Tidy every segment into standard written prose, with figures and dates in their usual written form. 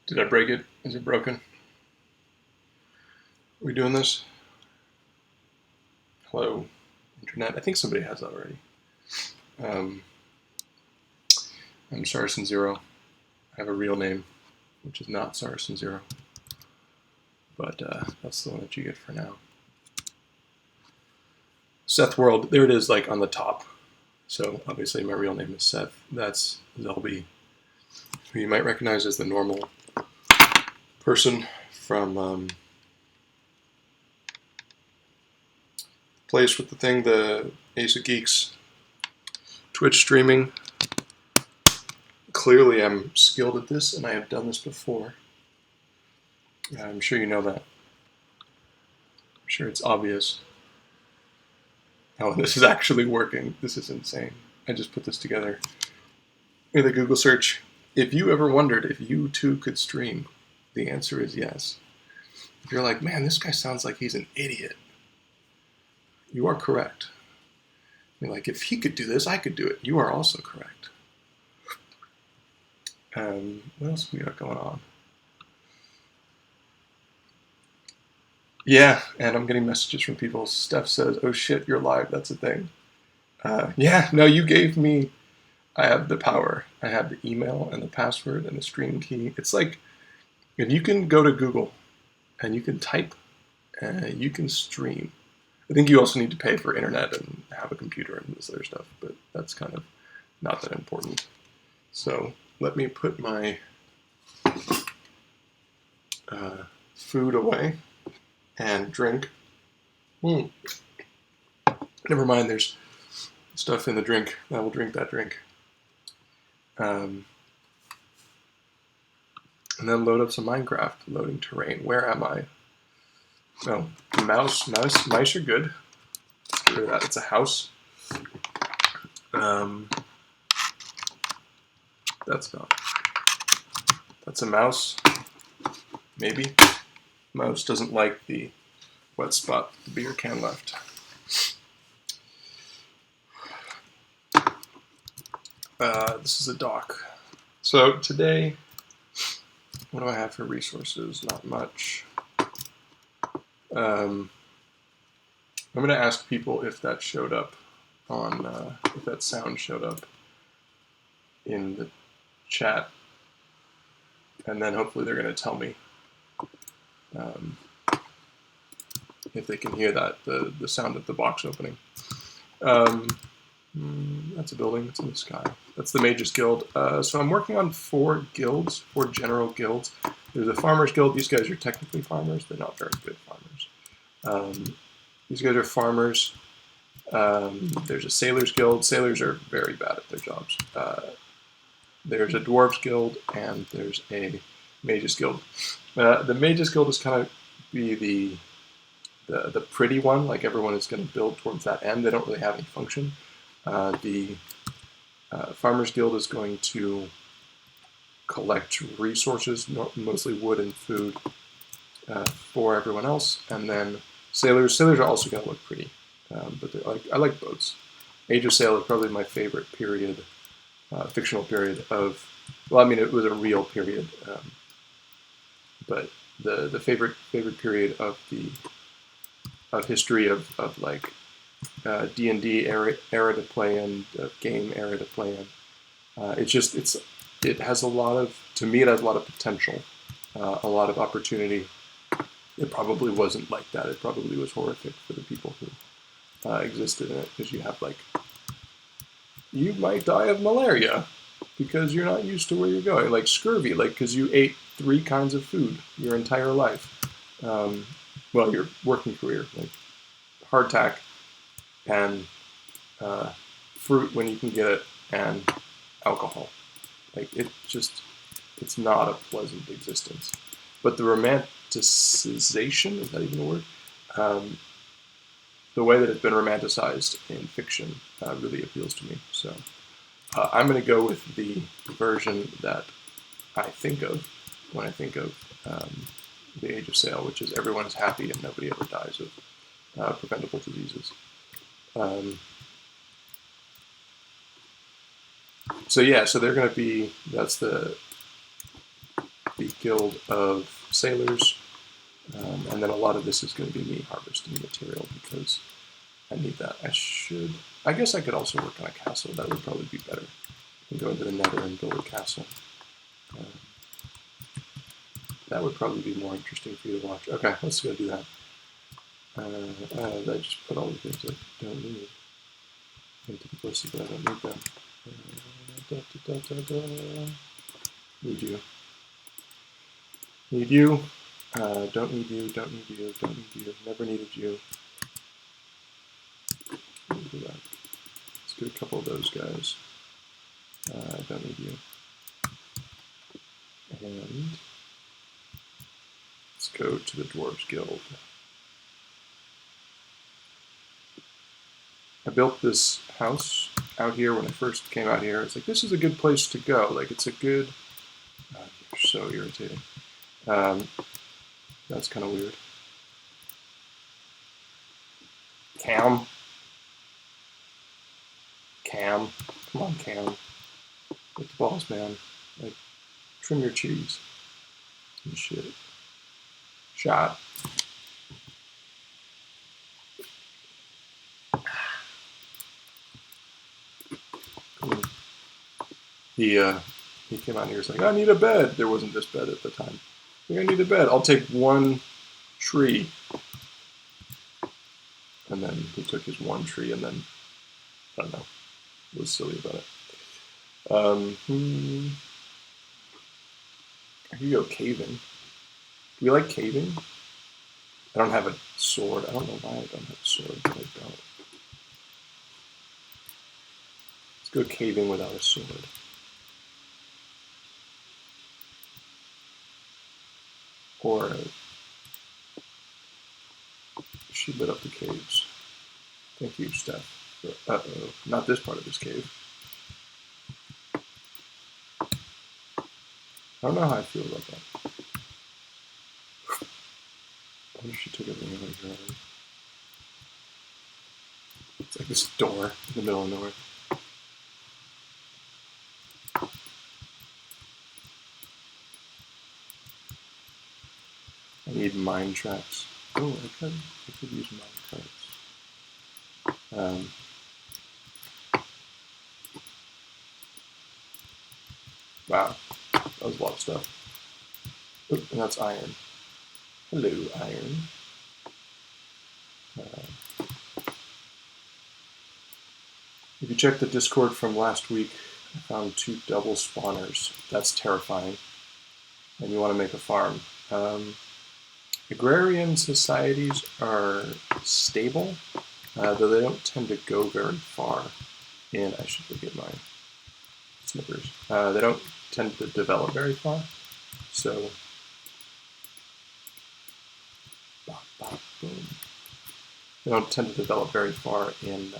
Did I break it? Is it broken? Are we doing this? Hello, internet. I think somebody has that already. Um, I'm Saracen Zero. I have a real name, which is not Saracen Zero. But that's the one that you get for now. Seth World, there it is, like on the top. So obviously my real name is Seth. That's Zelby, who you might recognize as the normal person from Place with the Thing, the Ace of Geeks Twitch streaming. Clearly I'm skilled at this, and I have done this before. I'm sure you know that. I'm sure it's obvious. Oh, this is actually working. This is insane. I just put this together with a Google search. If you ever wondered if you too could stream, the answer is yes. If you're like, man, this guy sounds like he's an idiot, you are correct. You're like, if he could do this, I could do it. You are also correct. What else we got going on? Yeah, and I'm getting messages from people. Steph says, oh shit, you're live. That's a thing. Yeah, no, you gave me, I have the power. I have the email and the password and the stream key. It's like, if you can go to Google and you can type and you can stream. I think you also need to pay for internet and have a computer and this other stuff, but that's kind of not that important. So let me put my food away and drink. Never mind, there's stuff in the drink. I will drink that drink. And then load up some Minecraft. Loading terrain. Where am I? Oh, mice are good. Let's get rid of that. It's a house. That's not. That's a mouse. Maybe. Mouse doesn't like the wet spot the beer can left. This is a dock. So today, what do I have for resources? Not much. I'm going to ask people if that showed up on, if that sound showed up in the chat, and then hopefully they're going to tell me if they can hear that, the sound of the box opening. That's a building. It's in the sky. That's the Mages Guild. So I'm working on 4 guilds, 4 general guilds. There's a Farmers Guild. These guys are technically farmers. They're not very good farmers. These guys are farmers. There's a Sailors Guild. Sailors are very bad at their jobs. There's a Dwarves Guild, and there's a Mages Guild. The Mages Guild is kind of be the pretty one. Like everyone is going to build towards that end. They don't really have any function. The Farmers Guild is going to collect resources, mostly wood and food, for everyone else. And then Sailors are also going to look pretty, but I like boats. Age of Sail is probably my favorite period, fictional period of. Well, I mean, it was a real period, but the favorite period of history of like D&D era to play in, game era to play in. It has a lot of, to me, it has a lot of potential, a lot of opportunity. It probably wasn't like that. It probably was horrific for the people who existed in it, because you have like, you might die of malaria because you're not used to where you're going, like scurvy, like because you ate 3 kinds of food your entire life. Well, your working career, like hardtack and fruit when you can get it, and alcohol. Like it's not a pleasant existence. But the romanticization, is that even a word? The way that it's been romanticized in fiction really appeals to me. So I'm going to go with the version that I think of when I think of the Age of Sail, which is everyone is happy and nobody ever dies of preventable diseases. So yeah, so they're going to be, that's the the Guild of Sailors, and then a lot of this is going to be me harvesting material because I need that. I guess I could also work on a castle. That would probably be better. I can go into the Nether and build a castle. That would probably be more interesting for you to watch. Okay, let's go do that. I just put all the things I don't need into the pussy, but I don't need them. Need you. Need you. Don't need you. Don't need you. Don't need you. Never needed you. Do that. Let's get a couple of those guys. Don't need you. And let's go to the Dwarves Guild. I built this house out here when I first came out here. It's like, this is a good place to go. Like, it's a good... you're so irritating. That's kind of weird. Cam. Come on, Cam. Get the balls, man. Like, trim your cheese. And shit. Shot. Cool. He came out here and was like, I need a bed. There wasn't this bed at the time. Like, I need a bed. I'll take one tree. And then he took his one tree and then, I don't know, was silly about it. I could go caving. Do you like caving? I don't have a sword. I don't know why I don't have a sword, but I don't. Let's go caving without a sword. Or she lit up the caves. Thank you, Steph. Uh-oh, not this part of this cave. I don't know how I feel about that. I wonder if she took everything out of here already. It's like this door in the middle of nowhere. I need mine tracks. Oh, I could use mine tracks. Wow, that was a lot of stuff. Oh, and that's iron. Hello, iron. If you check the Discord from last week, I found 2 double spawners. That's terrifying. And you want to make a farm. Agrarian societies are stable, though they don't tend to go very far. And I should look at my snippers. They don't tend to develop very far. So, boom. They don't tend to develop very far in.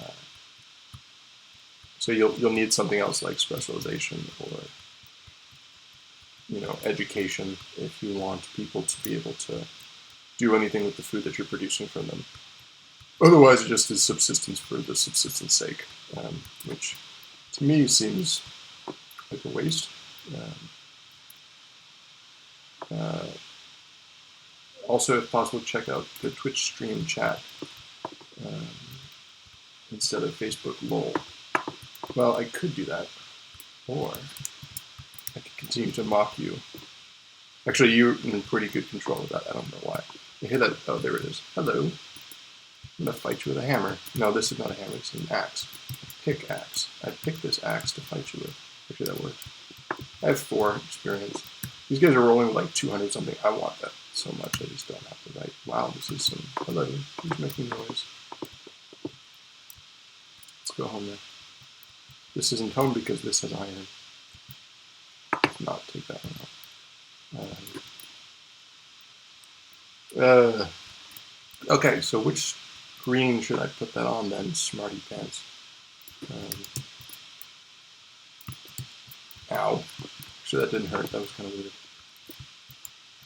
So you'll need something else like specialization or, education if you want people to be able to do anything with the food that you're producing from them. Otherwise, it just is subsistence for the subsistence sake, which to me seems like a waste. Also, if possible, check out the Twitch stream chat instead of Facebook lol. Well, I could do that, or I could continue to mock you. Actually, you're in pretty good control of that. I don't know why. You hear that? Oh, there it is. Hello. I'm going to fight you with a hammer. No, this is not a hammer. It's an axe. A pickaxe. I picked this axe to fight you with. Actually, that works. I have 4 experience. These guys are rolling with like 200 something. I want that so much. I just don't have to write. Wow, this is some... Hello. Who's making noise? Let's go home then. This isn't home because this has iron. Let's not take that one off. Okay, so which screen should I put that on then? Smarty pants. Ow. Actually, that didn't hurt. That was kind of weird.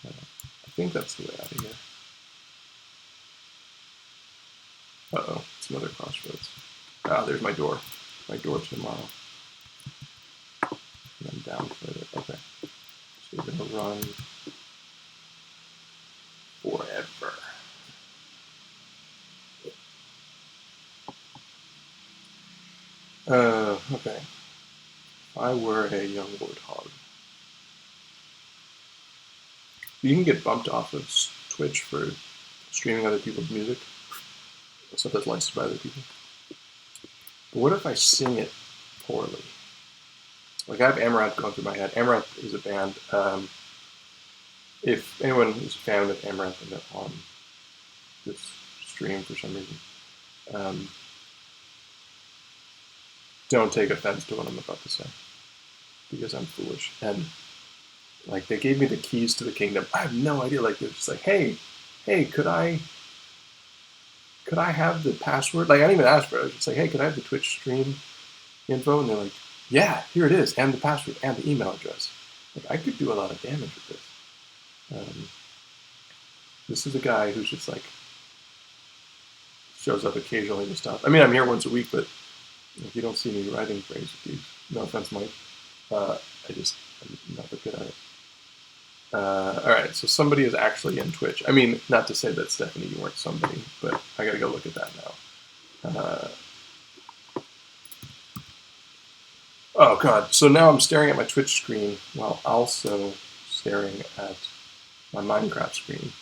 I think that's the way out of here. Uh-oh, it's another crossroads. Ah, there's my door. My door tomorrow. And then down further. Okay. They're going to run forever. Okay. If I were a young warthog, you can get bumped off of Twitch for streaming other people's music, stuff that's licensed by other people. But what if I sing it poorly? Like, I have Amaranth going through my head. Amaranth is a band. If anyone is a fan of Amaranth and they're on this stream for some reason, don't take offense to what I'm about to say, because I'm foolish. And like, they gave me the keys to the kingdom. I have no idea. Like, they're just like, hey, could I have the password? Like, I didn't even ask for it. I was just like, hey, could I have the Twitch stream info? And they're like, yeah, here it is, and the password, and the email address. Like, I could do a lot of damage with this. This is a guy who's just like, shows up occasionally to stuff. I mean, I'm here once a week, but if you don't see me writing phrase with these, no offense, Mike, I'm not that good at it. Alright, so somebody is actually in Twitch. I mean, not to say that, Stephanie, you weren't somebody, but I gotta go look at that now. Oh god, so now I'm staring at my Twitch screen while also staring at my Minecraft screen.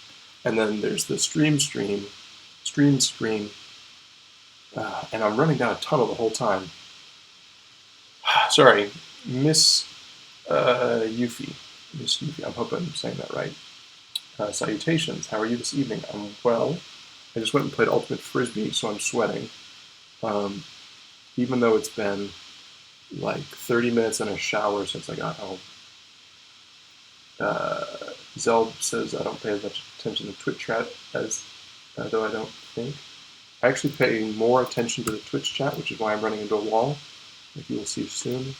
And then there's the stream, and I'm running down a tunnel the whole time. Sorry, Miss Yuffie. Miss Yuffie, I hope I'm saying that right. Salutations, how are you this evening? I'm well. I just went and played Ultimate Frisbee, so I'm sweating. Even though it's been like 30 minutes in a shower since I got home. Zeld says I don't pay as much attention to Twitch chat as though I don't think. I actually pay more attention to the Twitch chat, which is why I'm running into a wall, like you will see soon,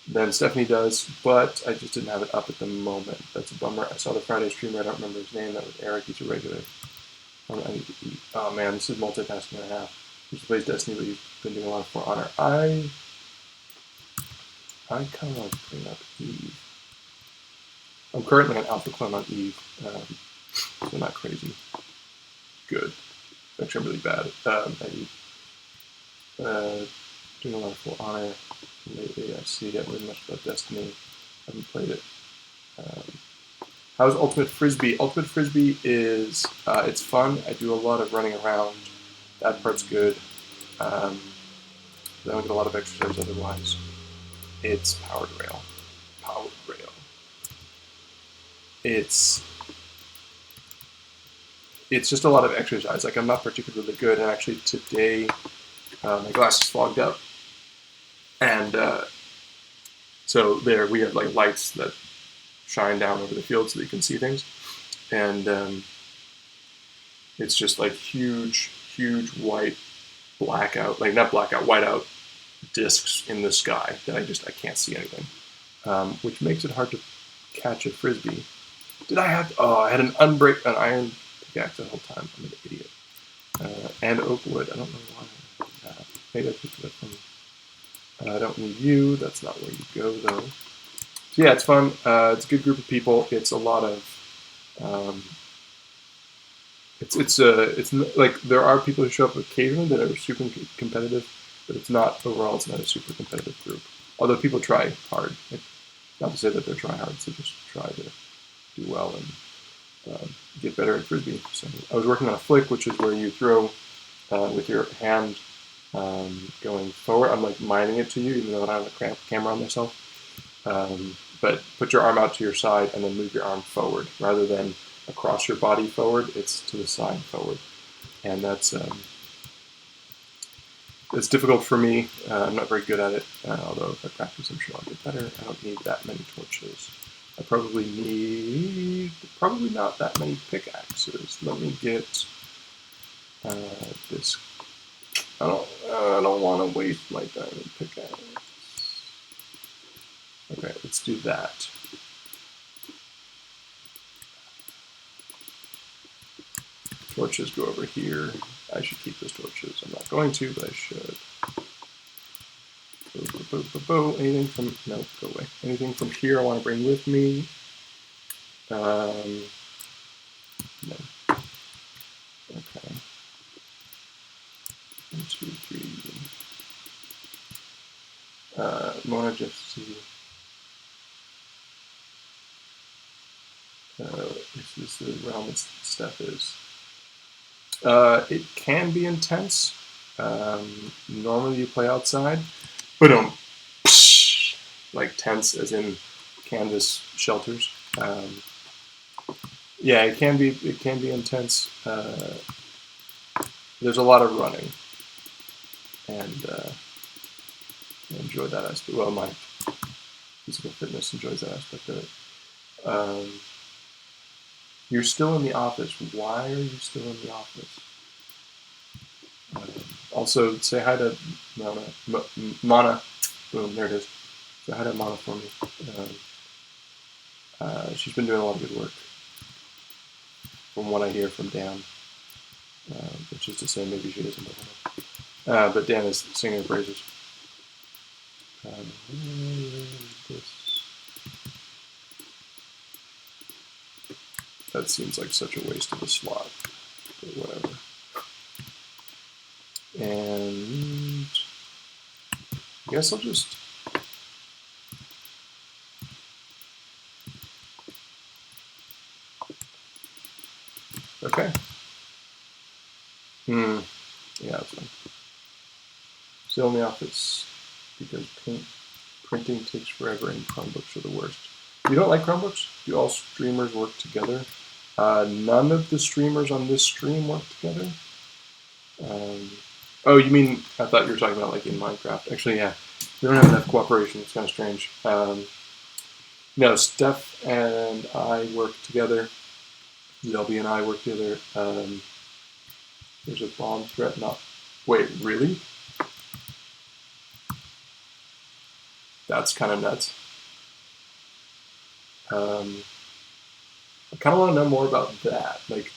than Stephanie does, but I just didn't have it up at the moment. That's a bummer. I saw the Friday streamer, I don't remember his name, that was Eric, he's a regular. I need to eat. Oh man, this is multitasking and a half. He plays Destiny, but he's been doing a lot of For Honor. I kind of want to bring up Eve. I'm currently an alpha clone on Eve, so not crazy. Good. Actually, I'm really bad at Eve. Doing a lot of For Honor lately. I see it really much about Destiny. I haven't played it. How's Ultimate Frisbee? Ultimate Frisbee is, it's fun. I do a lot of running around. That part's good. I don't get a lot of exercise otherwise. It's Powered Rail. Powered Rail. It's just a lot of exercise. Like, I'm not particularly good, and actually today my glasses fogged up, and so there we have like lights that shine down over the field so that you can see things, and it's just like huge white blackout, like not blackout, whiteout discs in the sky that I can't see anything, which makes it hard to catch a frisbee. Did I have? Oh, I had an iron pickaxe the whole time. I'm an idiot. And oak wood. I don't know why I did that. Maybe I picked it up from. I don't need you. That's not where you go though. So yeah, it's fun. It's a good group of people. It's a lot of. It's like there are people who show up occasionally that are super competitive, but it's not overall. It's not a super competitive group. Although people try hard. Like, not to say that they're tryhards. They just try to do well and get better at frisbee. So I was working on a flick, which is where you throw with your hand going forward. I'm like miming it to you, even though I don't have a camera on myself. But put your arm out to your side and then move your arm forward rather than across your body forward. It's to the side forward, and that's it's difficult for me. I'm not very good at it. Although if I practice, I'm sure I'll get better. I don't need that many torches. I probably need not that many pickaxes. Let me get this. I don't want to waste my diamond pickaxe. Okay, let's do that. Torches go over here. I should keep those torches. I'm not going to, but I should. Anything from, no, go away. Anything from here I want to bring with me? No. Okay. 1, 2, 3. Mona just see. This is the realm that stuff is. It can be intense. Normally you play outside, but like tents as in canvas shelters. Yeah, it can be intense. There's a lot of running, and I enjoy that aspect. Well, my physical fitness enjoys that aspect of it. You're still in the office. Why are you still in the office? Also, say hi to Mana. Boom, there it is. Say hi to Mana for me. She's been doing a lot of good work, from what I hear from Dan. Which is to say, maybe she isn't. But Dan is singing her praises. That seems like such a waste of a slot, but whatever. And I guess I'll just okay. Yeah, that's fine. Still in the office because printing takes forever and Chromebooks are the worst. You don't like Chromebooks? Do all streamers work together? None of the streamers on this stream work together. Oh, you mean, I thought you were talking about like in Minecraft. Actually, yeah, we don't have enough cooperation. It's kind of strange. No, Steph and I work together. Zelby and I work together. There's a bomb threat. Not. Wait, really? That's kind of nuts. I kind of want to know more about that. Like,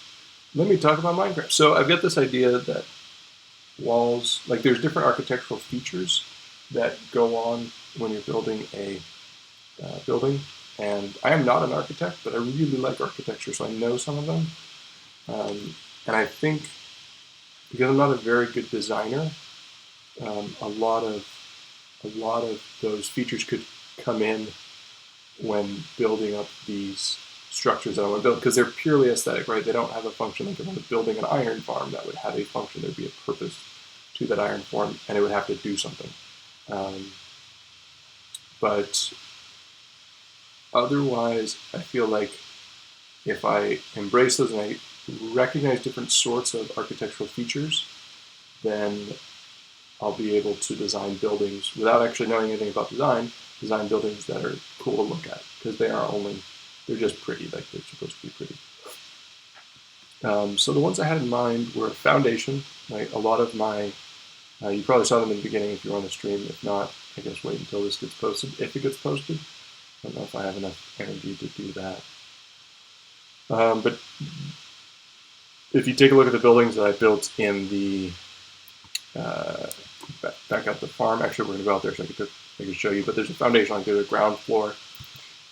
let me talk about Minecraft. So I've got this idea that walls, like there's different architectural features that go on when you're building a building. And I am not an architect, but I really like architecture, so I know some of them. And I think because I'm not a very good designer, a lot of those features could come in when building up these structures that I want to build, because they're purely aesthetic, right? They don't have a function. Like if I was building an iron farm, that would have a function. There'd be a purpose to that iron farm, and it would have to do something. But otherwise, I feel like if I embrace those and I recognize different sorts of architectural features, then I'll be able to design buildings without actually knowing anything about design buildings that are cool to look at, because they're just pretty, like they're supposed to be pretty. So the ones I had in mind were foundation. Like a lot of my, you probably saw them in the beginning if you're on the stream. If not, I guess wait until this gets posted. If it gets posted, I don't know if I have enough energy to do that. But if you take a look at the buildings that I built in the back at the farm, actually we're going to go out there so I can show you. But there's a foundation, like there's a ground floor,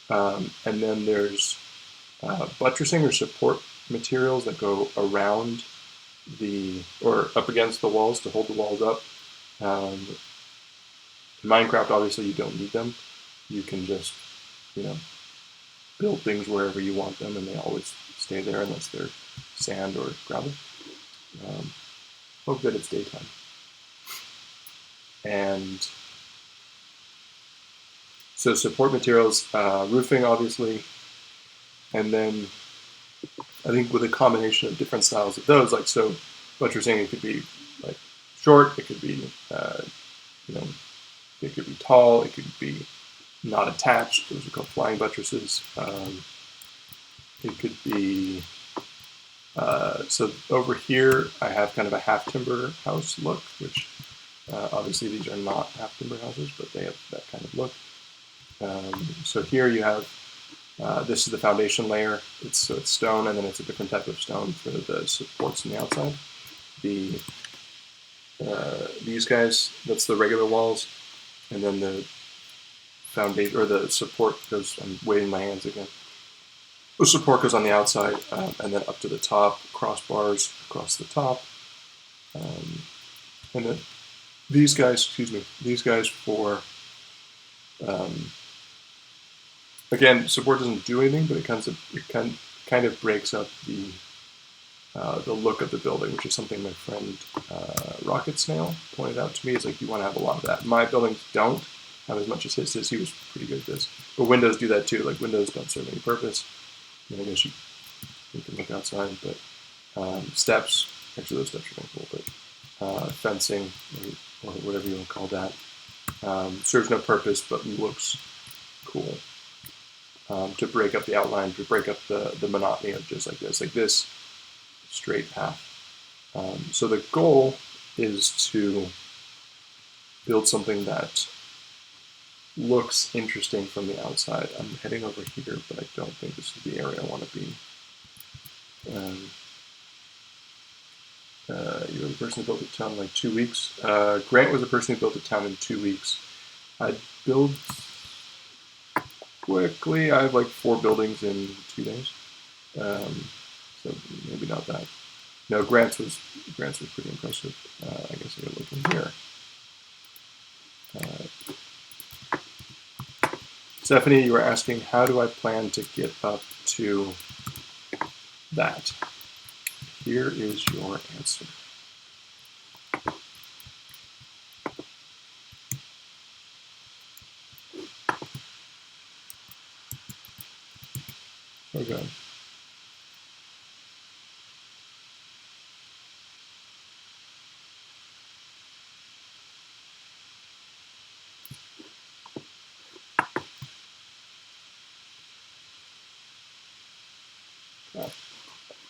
and then there's buttressing or support materials that go around or up against the walls to hold the walls up. In Minecraft, obviously, you don't need them. You can just, build things wherever you want them, and they always stay there unless they're sand or gravel. Hope that it's daytime. And so support materials, roofing, obviously, and then I think with a combination of different styles of those, like so, buttressing, it could be like short, it could be, it could be tall, it could be not attached. Those are called flying buttresses. It could be so over here I have kind of a half timber house look, which obviously these are not half timber houses, but they have that kind of look. So here you have this is the foundation layer. It's stone, and then it's a different type of stone for the supports on the outside. These guys, that's the regular walls. and then the foundation or the support goes. I'm waving my hands again. The support goes on the outside, and then up to the top, crossbars across the top, and then these guys for, again, support doesn't do anything, but it kind of breaks up the look of the building, which is something my friend Rocket Snail pointed out to me. Is like, you want to have a lot of that. My buildings don't have as much as his is. He was pretty good at this, but windows do that too. Like, windows don't serve any purpose. I guess you can look outside, but steps, actually those steps are kind of cool, but fencing, or whatever you want to call that, serves no purpose, but looks cool, to break up the outline, to break up the monotony of just like this straight path. So the goal is to build something that looks interesting from the outside. I'm heading over here, but I don't think this is the area I want to be. You're the person who built a town in like 2 weeks. Grant was the person who built a town in 2 weeks. I build quickly. I have like 4 buildings in 2 days. So maybe not that. No, Grant's was pretty impressive. I guess I gotta look in here. Stephanie, you were asking, how do I plan to get up to that? Here is your answer. Okay.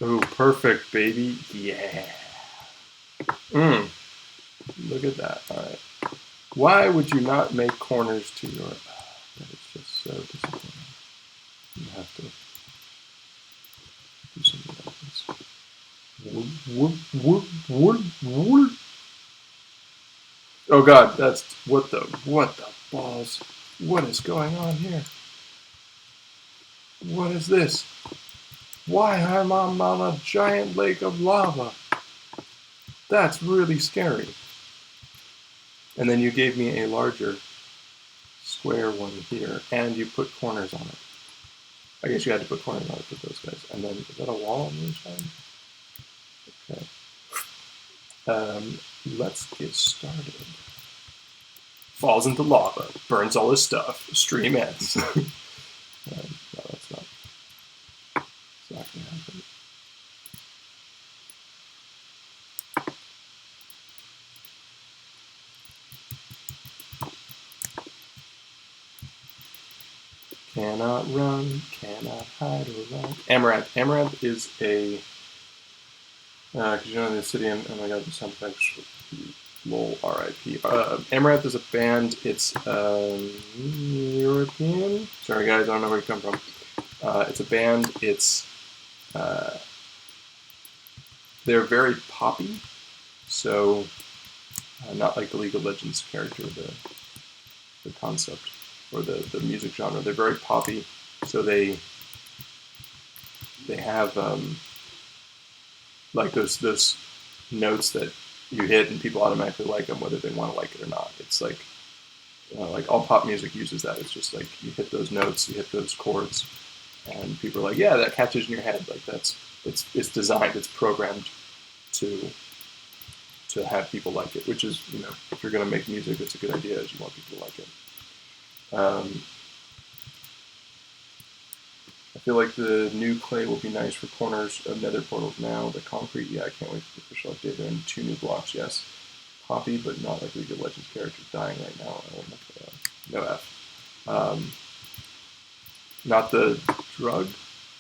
Oh, perfect, baby. Yeah. Look at that. All right. Why would you not make corners to your... that is just so disappointing. You have to do something like this. Oh God, that's... What the balls? What is going on here? What is this? Why am I on a giant lake of lava? That's really scary. And then you gave me a larger square one here, and you put corners on it. I guess you had to put corners on it for those guys. And then, is that a wall on the inside? Okay. Let's get started. Falls into lava, burns all his stuff, stream ends. No, that's not gonna happen. Cannot run, cannot hide or run. Amaranth. Amaranth is a... because you know the city, and oh my God, the sound effects. Lol, R.I.P. Amaranth is a band. It's European. Sorry guys, I don't know where you come from. It's a band. It's they're very poppy, so not like the League of Legends character, the concept or the music genre. They're very poppy, so they have like those notes that you hit and people automatically like them whether they want to like it or not. It's like all pop music uses that. It's just like you hit those notes, you hit those chords, and people are like, yeah, that catches in your head. Like it's designed, it's programmed to have people like it, which is, if you're going to make music, it's a good idea, as you want people to like it. I feel like the new clay will be nice for corners of nether portals now. The concrete, yeah, I can't wait for the official update. They're in 2 new blocks, yes. Poppy, but not like League of Legends characters dying right now. I don't know. No F. Not the drug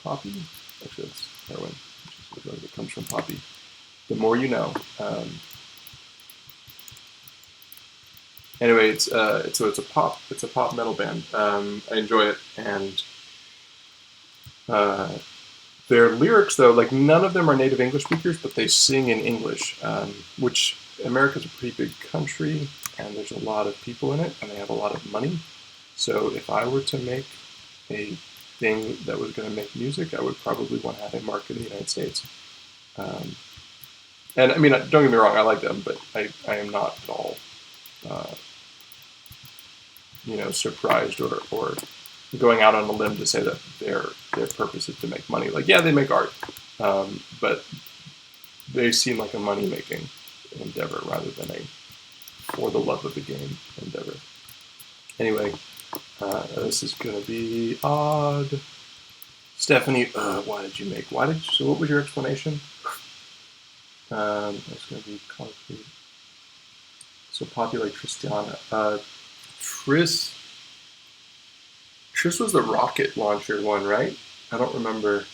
Poppy. Actually, that's heroin, which is the drug that comes from Poppy. The more you know. Anyway, it's a pop metal band. I enjoy it, and their lyrics, though, like, none of them are native English speakers, but they sing in English, which America's a pretty big country, and there's a lot of people in it, and they have a lot of money. So if I were to make a thing that was going to make music, I would probably want to have a market in the United States. And I mean, don't get me wrong, I like them, but I am not at all, surprised or going out on a limb to say that their purpose is to make money. Like, yeah, they make art, but they seem like a money-making endeavor rather than a for the love of the game endeavor. Anyway, this is going to be odd. Stephanie, why did you make? So what was your explanation? It's going to be concrete. So Poppy like Tristiana. Triss was the rocket launcher one, right? I don't remember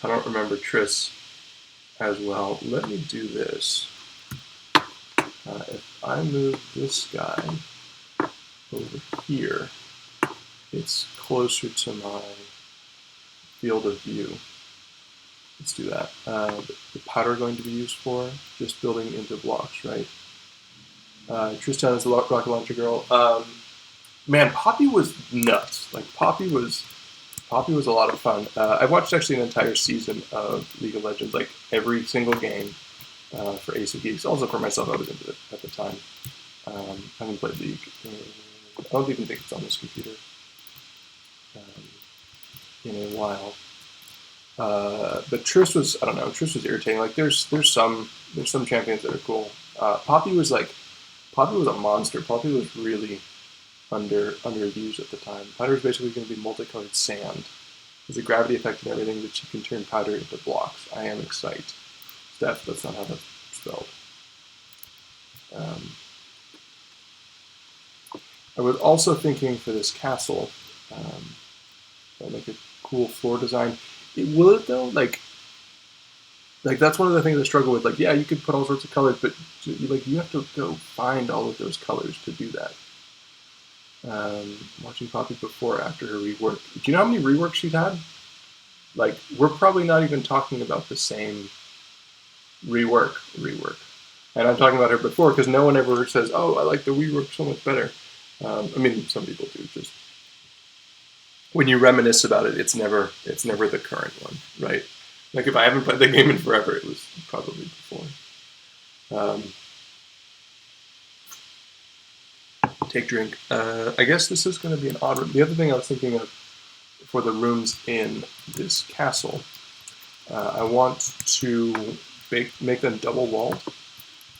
Triss as well. Let me do this. If I move this guy over here, it's closer to my field of view. Let's do that. The powder going to be used for just building into blocks, right? Tristan is the rocket launcher girl. Man, Poppy was nuts. Like Poppy was a lot of fun. I watched actually an entire season of League of Legends, like every single game for Ace of Geeks. Also for myself, I was into it at the time. I haven't played League. I don't even think it's on this computer in a while. But Triss was, I don't know, Triss was irritating. Like there's some champions that are cool. Poppy was a monster. Poppy was really underused at the time. Powder is basically going to be multicolored sand. There's a gravity effect and everything that you can turn powder into blocks. I am excited. Steph, that's not how that's spelled. I was also thinking for this castle, I'll make a cool floor design. Will it though? Like that's one of the things I struggle with. Like, yeah, you could put all sorts of colors, but you have to go find all of those colors to do that. Watching Poppy before, after her rework. Do you know how many reworks she's had? Like, we're probably not even talking about the same rework. And I'm talking about her before because no one ever says, "Oh, I like the rework so much better." I mean, some people do. Just when you reminisce about it, it's never the current one, right? Like if I haven't played the game in forever, it was probably before. Take drink. I guess this is going to be an odd room. The other thing I was thinking of for the rooms in this castle, I want to make them double walled,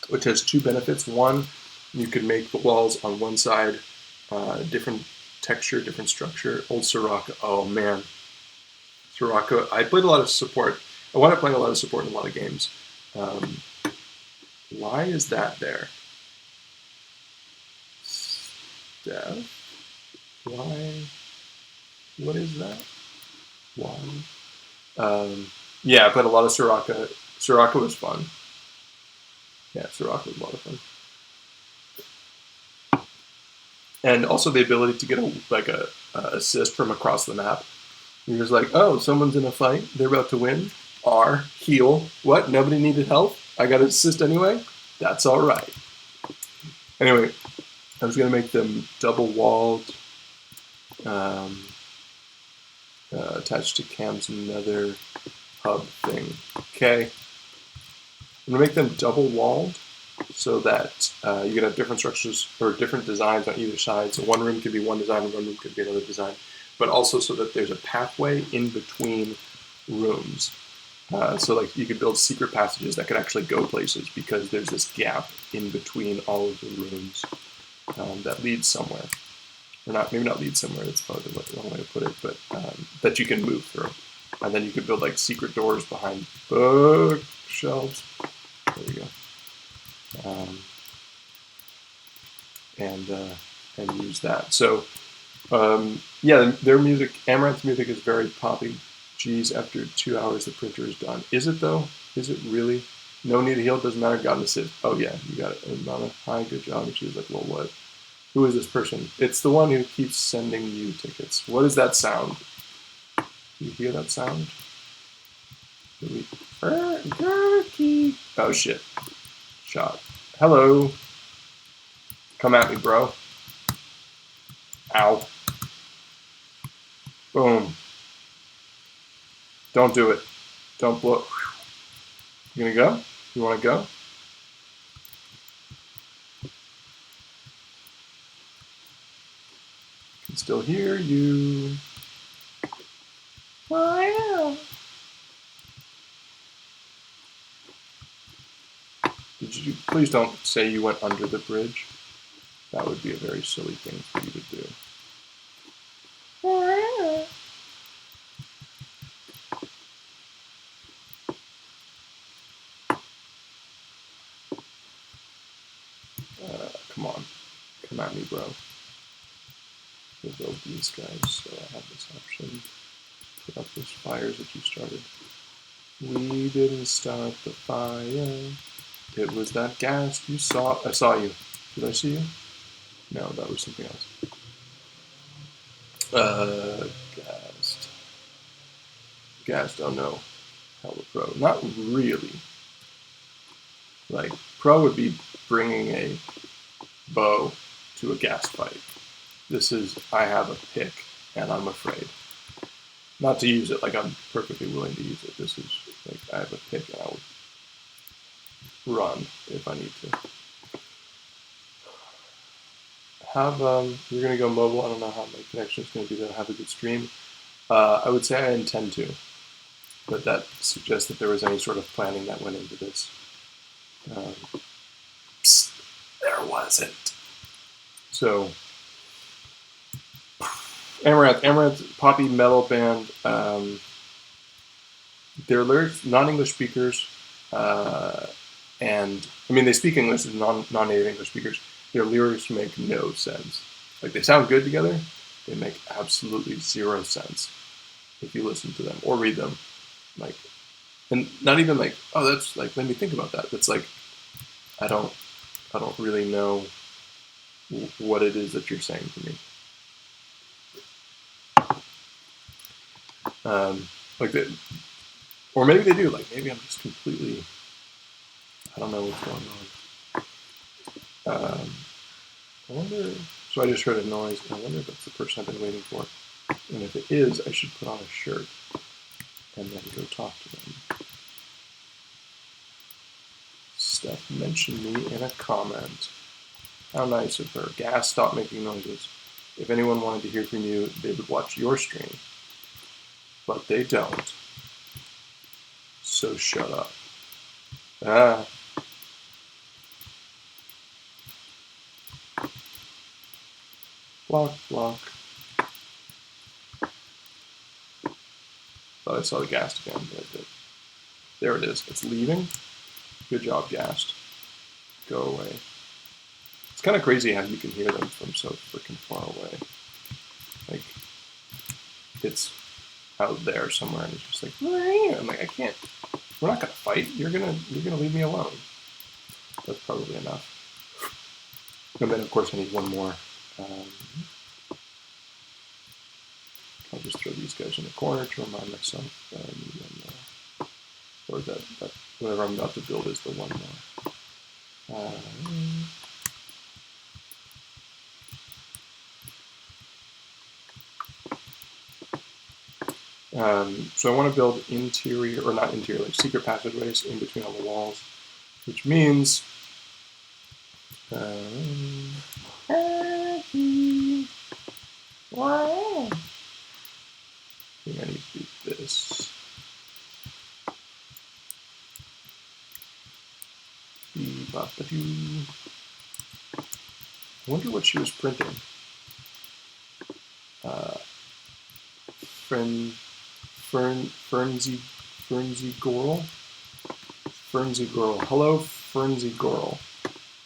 which has two benefits. One, you could make the walls on one side different texture, different structure. Old Soraka. Oh man, Soraka. I played a lot of support. I wound up playing a lot of support in a lot of games. Why is that there? Steph? Why? What is that? Why? Yeah, I played a lot of Soraka. Soraka was fun. Yeah, Soraka was a lot of fun. And also the ability to get a assist from across the map. You're just like, oh, someone's in a fight. They're about to win. R, heal. What? Nobody needed help? I got an assist anyway? That's all right. Anyway, I was going to make them double-walled, attached to Cam's nether hub thing. Okay. I'm going to make them double-walled so that you can have different structures or different designs on either side. So one room could be one design and one room could be another design. But also so that there's a pathway in between rooms. So like you could build secret passages that could actually go places because there's this gap in between all of the rooms that leads somewhere. Or not, maybe not lead somewhere, that's probably the wrong way to put it, but that you can move through. And then you could build like secret doors behind bookshelves. There we go. And use that. So yeah, their music, Amaranth's music is very poppy. Geez, after 2 hours the printer is done. Is it though? Is it really? No need to heal, doesn't matter, got an assist. Oh yeah, you got it. And Mama, hi, good job. And she was like, well, what? Who is this person? It's the one who keeps sending you tickets. What is that sound? Do you hear that sound? Oh shit. Shot. Hello. Come at me, bro. Ow. Boom. Don't do it. Don't blow. You gonna go? You wanna go? I can still hear you. Wow. Did you? Please don't say you went under the bridge. That would be a very silly thing for you to do. Come on. Come at me, bro. We'll build these guys so I have this option. Put up those fires that you started. We didn't start the fire. It was that ghast you saw. I saw you. Did I see you? No, that was something else. Ghast. Ghast, oh no. Hella pro. Not really. Like, pro would be bringing a bow to a ghast fight. This is, I have a pick, and I'm afraid. Not to use it, like I'm perfectly willing to use it. This is, like, I have a pick, and I'll run if I need to. You're going to go mobile. I don't know how my connection is going to be to have a good stream. I would say I intend to, but that suggests that there was any sort of planning that went into this. Psst, there wasn't. So, Amaranth, Poppy Metal Band, they're lyrics, non-English speakers, and, I mean, they speak English as non-native English speakers. Their lyrics make no sense. Like, they sound good together, they make absolutely zero sense if you listen to them or read them. Like, and not even like, oh, that's like, let me think about that. It's like, I don't really know what it is that you're saying to me. Like that, or maybe they do. Like maybe I'm just completely, I don't know what's going on. I wonder. So I just heard a noise, and I wonder if that's the person I've been waiting for. And if it is, I should put on a shirt and then go talk to them. Steph mentioned me in a comment. How nice of her. Gas, stop making noises. If anyone wanted to hear from you, they would watch your stream. But they don't. So shut up. Ah. Block, block. Thought I saw the ghast again, but I did. There it is. It's leaving. Good job, ghast. Go away. It's kind of crazy how you can hear them from so freaking far away. Like, it's out there somewhere, and it's just like, I'm like, I can't. We're not gonna fight. You're gonna leave me alone. That's probably enough. And then, of course, I need one more. I'll just throw these guys in the corner to remind myself that I need one more. Or that whatever I'm about to build is the one more. So I want to build interior, or not interior, like secret passageways in between all the walls, which means wow. I think I need to do this. I wonder what she was printing. Fernsy Girl. Hello, Fernsy Girl.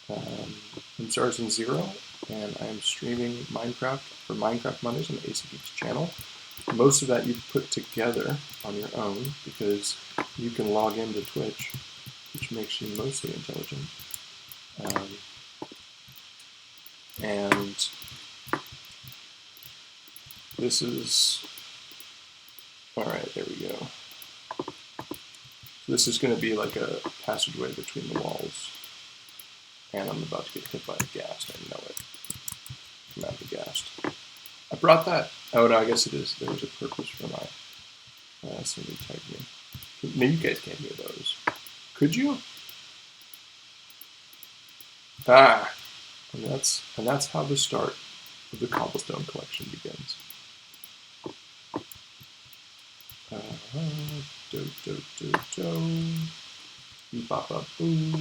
I'm Saracen Zero, and I am streaming Minecraft for Minecraft Mondays on the AC Geeks channel. Most of that you put together on your own because you can log into Twitch, which makes you mostly intelligent. And this is, all right, there we go. This is going to be like a passageway between the walls. and I'm about to get hit by a ghast. I know it. I'm out of the ghast. I brought that. Oh no, I guess it is. There was a purpose for my somebody tagged me. Maybe you guys can't hear those. Could you? Ah, and that's how the start of the cobblestone collection begins. Do do do do. Beep bop bop boo.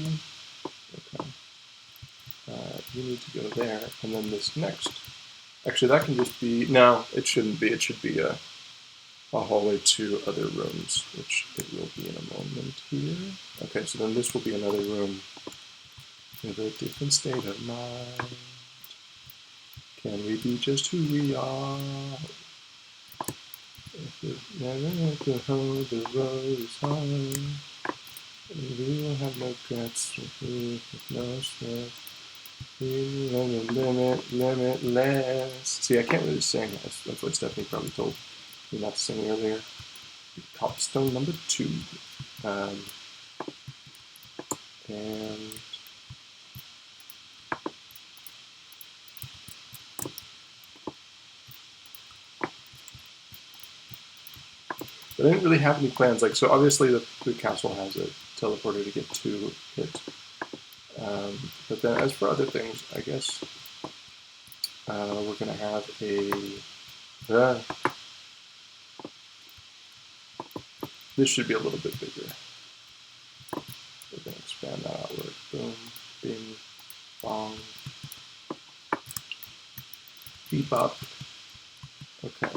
Okay. You need to go there, and then this next. Actually, that can just be. No, it shouldn't be. It should be a hallway to other rooms, which it will be in a moment here. Okay, so then this will be another room with a different state of mind. Can we be just who we are? If we never hold the road is hard, we will have no guts, with no stress. We will limitless. See, I can't really sing. That's what Stephanie probably told me not to sing earlier. Cobblestone number 2. And I didn't really have any plans. Like, so obviously the castle has a teleporter to get to it. But then as for other things, I guess we're going to have this should be a little bit bigger. We're going to expand that outward. Boom, bing, bong, beep up. Okay.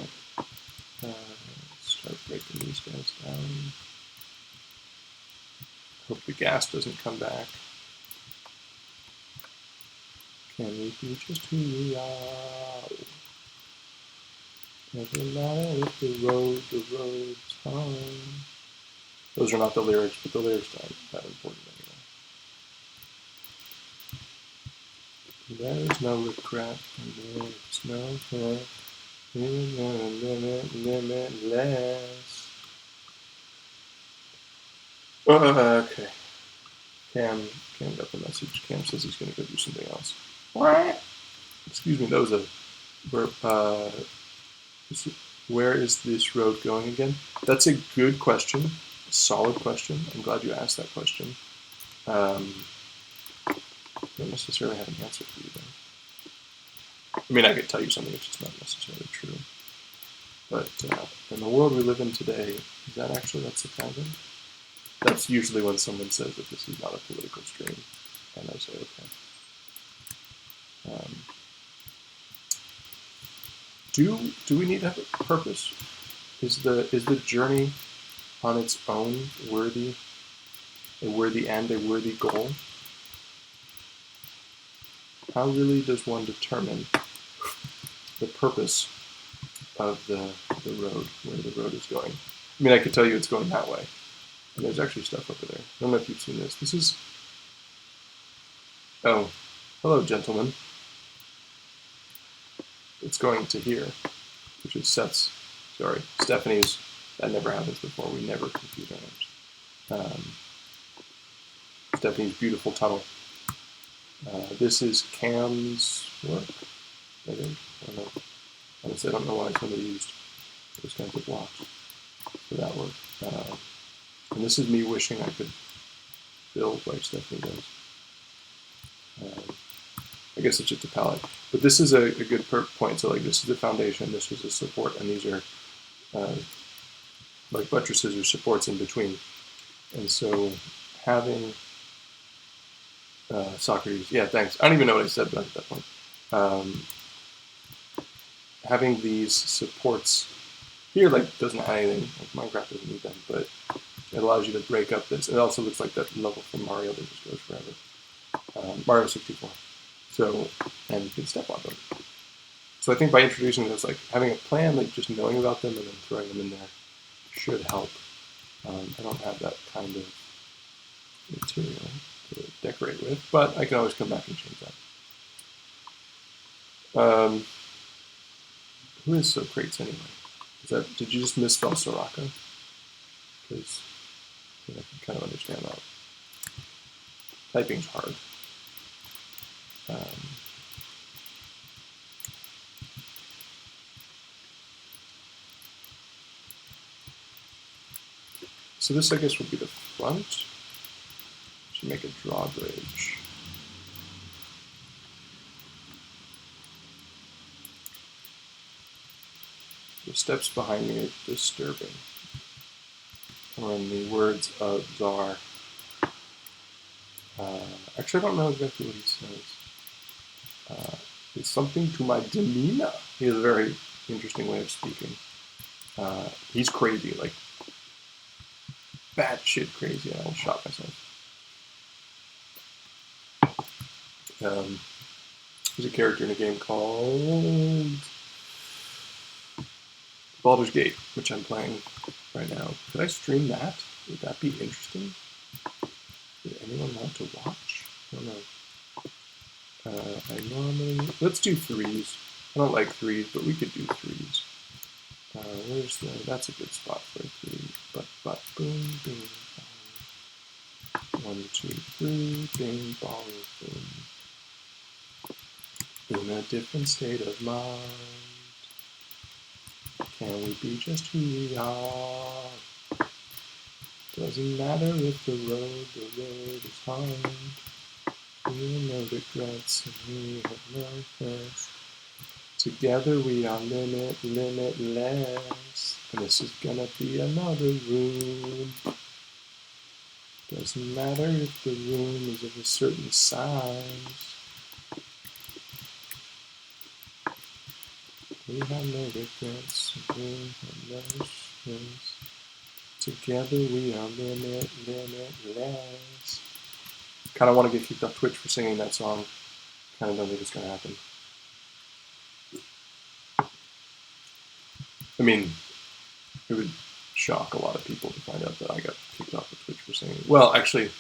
Start breaking these guys down. Hope the gas doesn't come back. Can we be just who we are? Doesn't matter if the road's hard. Those are not the lyrics, but the lyrics aren't that important anyway. There is no regret, and there is no hurt. Limitless. Okay. Cam got the message. Cam says he's going to go do something else. What? Excuse me, that was a burp. Where is this road going again? That's a good question. A solid question. I'm glad you asked that question. I don't necessarily have an answer for you though. I mean, I could tell you something, it's just not necessarily true. But in the world we live in today, is that actually that's surprising? That's usually when someone says that this is not a political stream, and I say, okay. Do we need to have a purpose? Is the journey on its own worthy? A worthy end, a worthy goal? How really does one determine the purpose of the road, where the road is going? I mean, I could tell you it's going that way. And there's actually stuff over there. I don't know if you've seen this. This is... Oh, hello, gentlemen. It's going to here, which is Seth's... Sorry, Stephanie's... That never happens before. We never confuse our names. Stephanie's beautiful tunnel. This is Cam's work, I think. I don't know. Honestly, I don't know why somebody used those kinds of blocks for that work. And this is me wishing I could build like Stephanie does. I guess it's just a palette. But this is a good point. So like this is the foundation, this is the support, and these are like buttresses or supports in between. And so having Socrates, yeah, thanks. I don't even know what I said, but at that point. Having these supports here like doesn't add anything. Like Minecraft doesn't need them, but it allows you to break up this. It also looks like that level from Mario that just goes forever. Mario 64. So, and you can step on them. So I think by introducing this, like having a plan, like just knowing about them and then throwing them in there should help. I don't have that kind of material to decorate with, but I can always come back and change that. Who is Socrates anyway? Did you just misspell Soraka? Because I can kind of understand that. Typing's hard. So this, I guess, would be the front. Should make a drawbridge. The steps behind me are disturbing. Or in the words of Czar. Actually, I don't know exactly what he says. It's something to my demeanor. He has a very interesting way of speaking. He's crazy, like batshit crazy. I almost shot myself. There's a character in a game called Baldur's Gate, which I'm playing right now. Could I stream that? Would that be interesting? Would anyone want to watch? I don't know. I normally... Let's do 3s. I don't like 3s, but we could do 3s. Where's the... That's a good spot for a 3. But, boom, boom, bong. 1, 2, 3, bing, bong, boom. In a different state of mind. Can we be just who we are? Doesn't matter if the road is hard. We no regrets and we have no thirst. Together we are limitless. And this is gonna be another room. Doesn't matter if the room is of a certain size. We have no regrets and we have no stress. Together we are limitless. Kind of want to get kicked off Twitch for singing that song. Kind of don't think it's going to happen. I mean, it would shock a lot of people to find out that I got kicked off of Twitch for singing. Well, actually,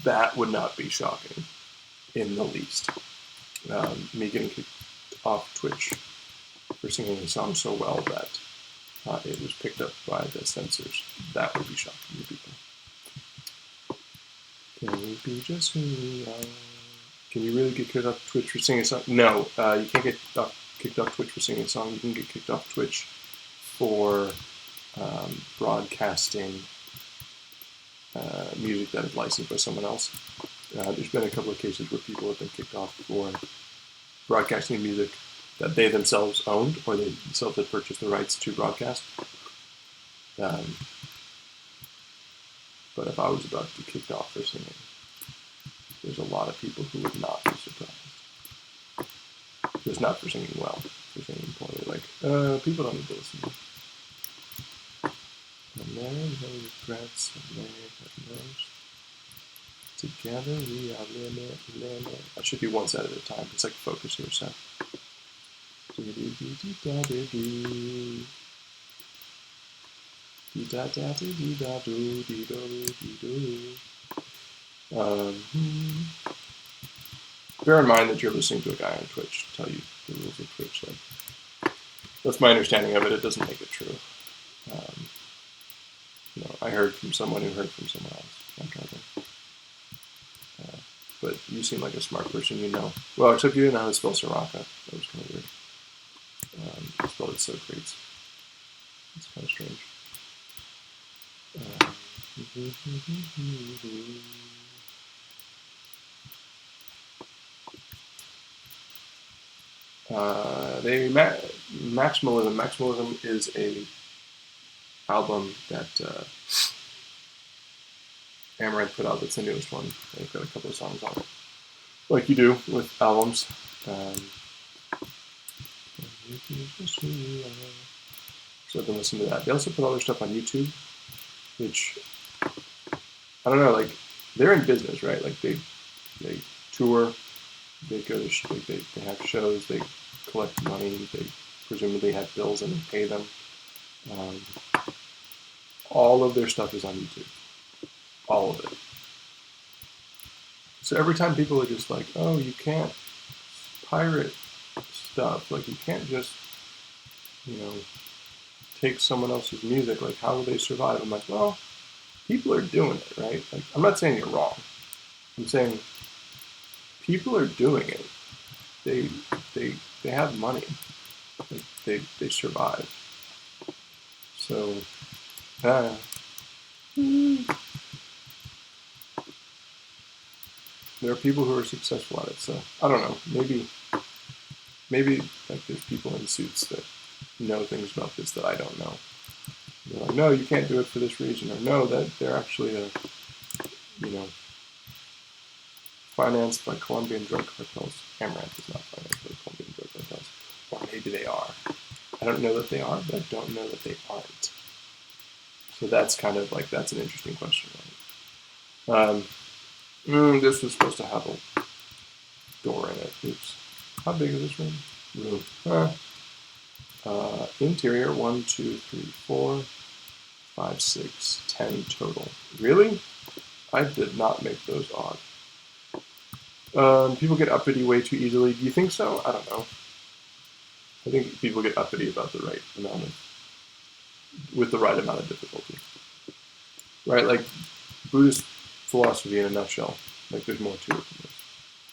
that would not be shocking in the least. Me getting kicked off Twitch for singing a song so well that it was picked up by the censors. That would be shocking to people. Can we be just who we are? Can you really get kicked off Twitch for singing a song? No, you can't get kicked off Twitch for singing a song. You can get kicked off Twitch for broadcasting music that is licensed by someone else. There's been a couple of cases where people have been kicked off for broadcasting music that they themselves owned or they themselves had purchased the rights to broadcast. But if I was about to be kicked off for singing, there's a lot of people who would not be surprised. Just not for singing well, for singing poorly. Like, people don't need to listen to me. And there are no regrets, and there are no... Together we are limit. That should be one set at a time. It's like focus here, so. Bear in mind that you're listening to a guy on Twitch tell you the rules of Twitch. Like, that's my understanding of it. It doesn't make it true. I heard from someone who heard from someone else. That kind of thing. But you seem like a smart person, you know. Well, except you didn't know how to spell Soraka. That was kind of weird. You spelled it Socrates. It's kind of strange. Maximalism. Maximalism is a album that Amaranth put out. That's the newest one. They've got a couple of songs on it, like you do with albums. So I've been listening to that. They also put other stuff on YouTube, which I don't know. Like, they're in business, right? Like they tour, they go to they have shows, they collect money, they presumably have bills and they pay them. All of their stuff is on YouTube. All of it. So every time people are just like, oh, you can't pirate stuff, like you can't just, take someone else's music, like how will they survive? I'm like, well, people are doing it, right? Like, I'm not saying you're wrong. I'm saying people are doing it. They have money. They survive. So there are people who are successful at it. So I don't know. Maybe like there's people in suits that know things about this that I don't know. They're like, no, you can't do it for this reason, or no, that they're actually financed by Colombian drug cartels. Amaranth is not financed by Colombian drug cartels. Or maybe they are. I don't know that they are, but I don't know that they aren't. So that's kind of like, that's an interesting question, right? This was supposed to have a door in it. Oops. How big is this room? Interior, 1, 2, 3, 4, 5, 6, 10 total. Really? I did not make those odd. People get uppity way too easily. Do you think so? I don't know. I think people get uppity about with the right amount of difficulty. Right? Like Buddhist philosophy in a nutshell. Like there's more to it than this.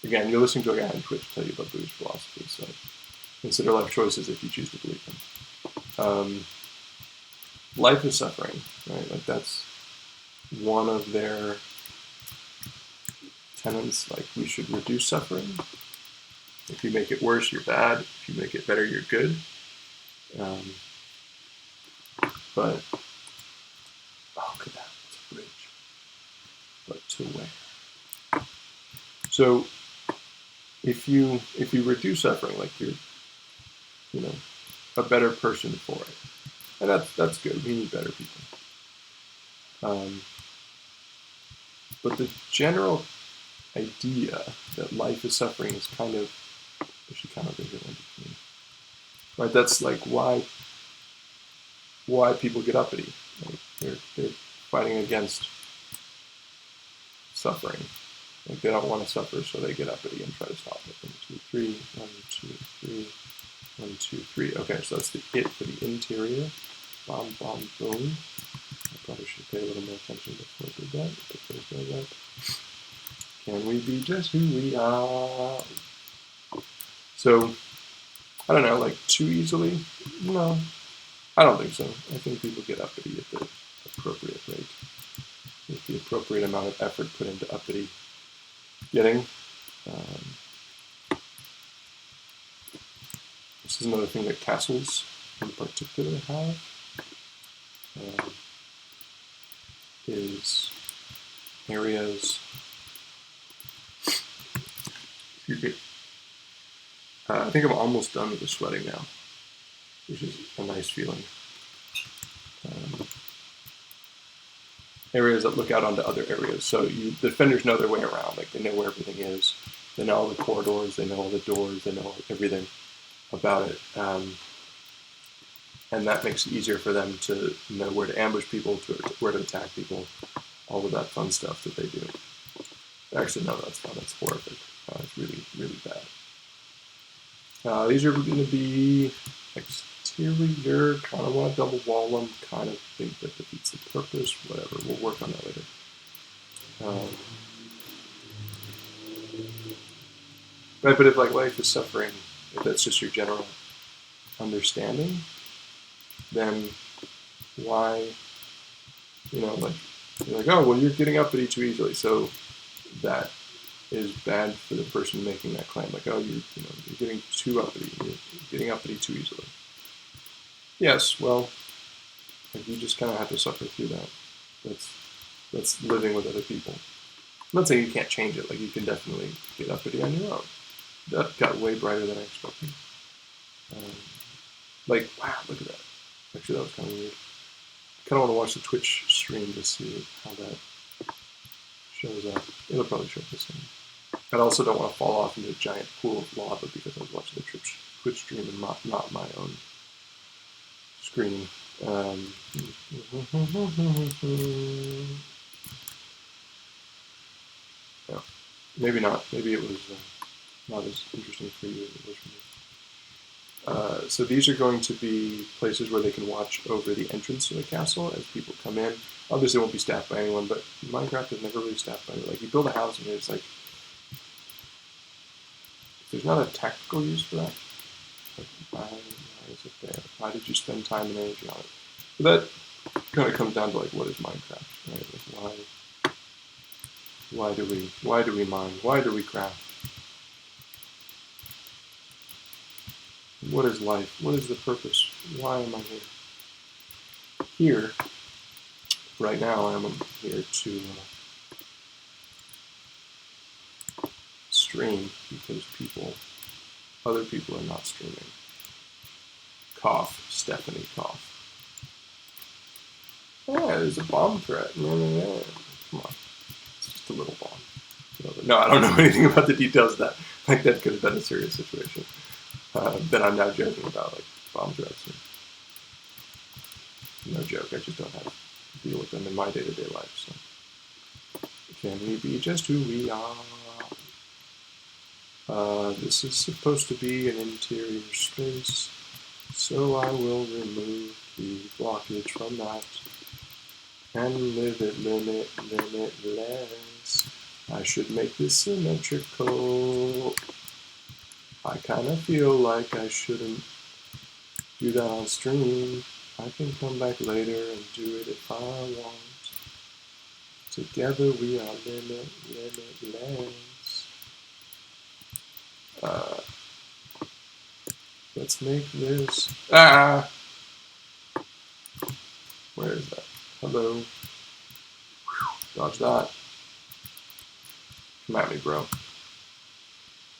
Again, you're listening to a guy on Twitch tell you about Buddhist philosophy, so consider life choices if you choose to believe them. Life is suffering, right? Like that's one of their tenets. Like we should reduce suffering. If you make it worse, you're bad. If you make it better, you're good. But look at that, it's a bridge. But to where? So if you reduce suffering, like you're, a better person for it, and that's good. We need better people. But the general idea that life is suffering is kind of, actually kind of between, right? That's like why people get uppity. Like they're fighting against suffering. Like they don't want to suffer, so they get uppity and try to stop it. 1, 2, 3, 1, 2, 3, 1, 2, 3. Okay, so that's the it for the interior. Bomb, bomb, boom. I probably should pay a little more attention before I did that. But there's no that. Can we be just who we are? So, I don't know, like too easily? No, I don't think so. I think people get uppity at the appropriate rate, with the appropriate amount of effort put into uppity getting. This is another thing that castles in particular have, is areas. I think I'm almost done with the sweating now, which is a nice feeling. Areas that look out onto other areas. So the defenders know their way around. Like they know where everything is. They know all the corridors. They know all the doors. They know everything about it. And that makes it easier for them to know where to ambush people, where to attack people, all of that fun stuff that they do. Actually, no, that's fun. That's horrific. It's really, really bad. These are going to be exterior. Kind of want to double wall them. Kind of think that defeats the purpose. Whatever. We'll work on that later. Right, but if like life is suffering, if that's just your general understanding, then why, like you're like, oh well, you're getting uppity too easily, so that is bad for the person making that claim. Like, oh, you're getting too uppity, you're getting uppity too easily. Yes, well, like you just kind of have to suffer through that. That's living with other people. I'm not saying you can't change it. Like you can definitely get uppity on your own. That got way brighter than I expected. Like, wow, look at that. Actually, that was kind of weird. I kind of want to watch the Twitch stream to see how that shows up. It'll probably show up the same. I also don't want to fall off into a giant pool of lava because I was watching the Twitch stream and not my own screen. Yeah, maybe not. Maybe it was not as interesting for you as it was for me. So these are going to be places where they can watch over the entrance to the castle as people come in. Obviously, it won't be staffed by anyone, but Minecraft is never really staffed by anyone. Like, you build a house and it's like, There's not a tactical use for that. Like, why is it there? Why did you spend time and energy on it? But that kind of comes down to like, what is Minecraft, right? Like, why do we mine? Why do we craft? What is life? What is the purpose? Why am I here? Here, right now, I'm here to stream because other people are not streaming. Cough, Stephanie, cough. Yeah, there's a bomb threat. Come on, it's just a little bomb. No, I don't know anything about the details of that. Like, that could have been a serious situation that I'm now joking about, like bomb threats. No joke, I just don't have to deal with them in my day-to-day life. So, can we be just who we are? This is supposed to be an interior space, so I will remove the blockage from that and limitless. I should make this symmetrical. I kind of feel like I shouldn't do that on stream. I can come back later and do it if I want. Together we are limitless. Let's make this. Where is that? Hello. Dodge that. Come at me, bro.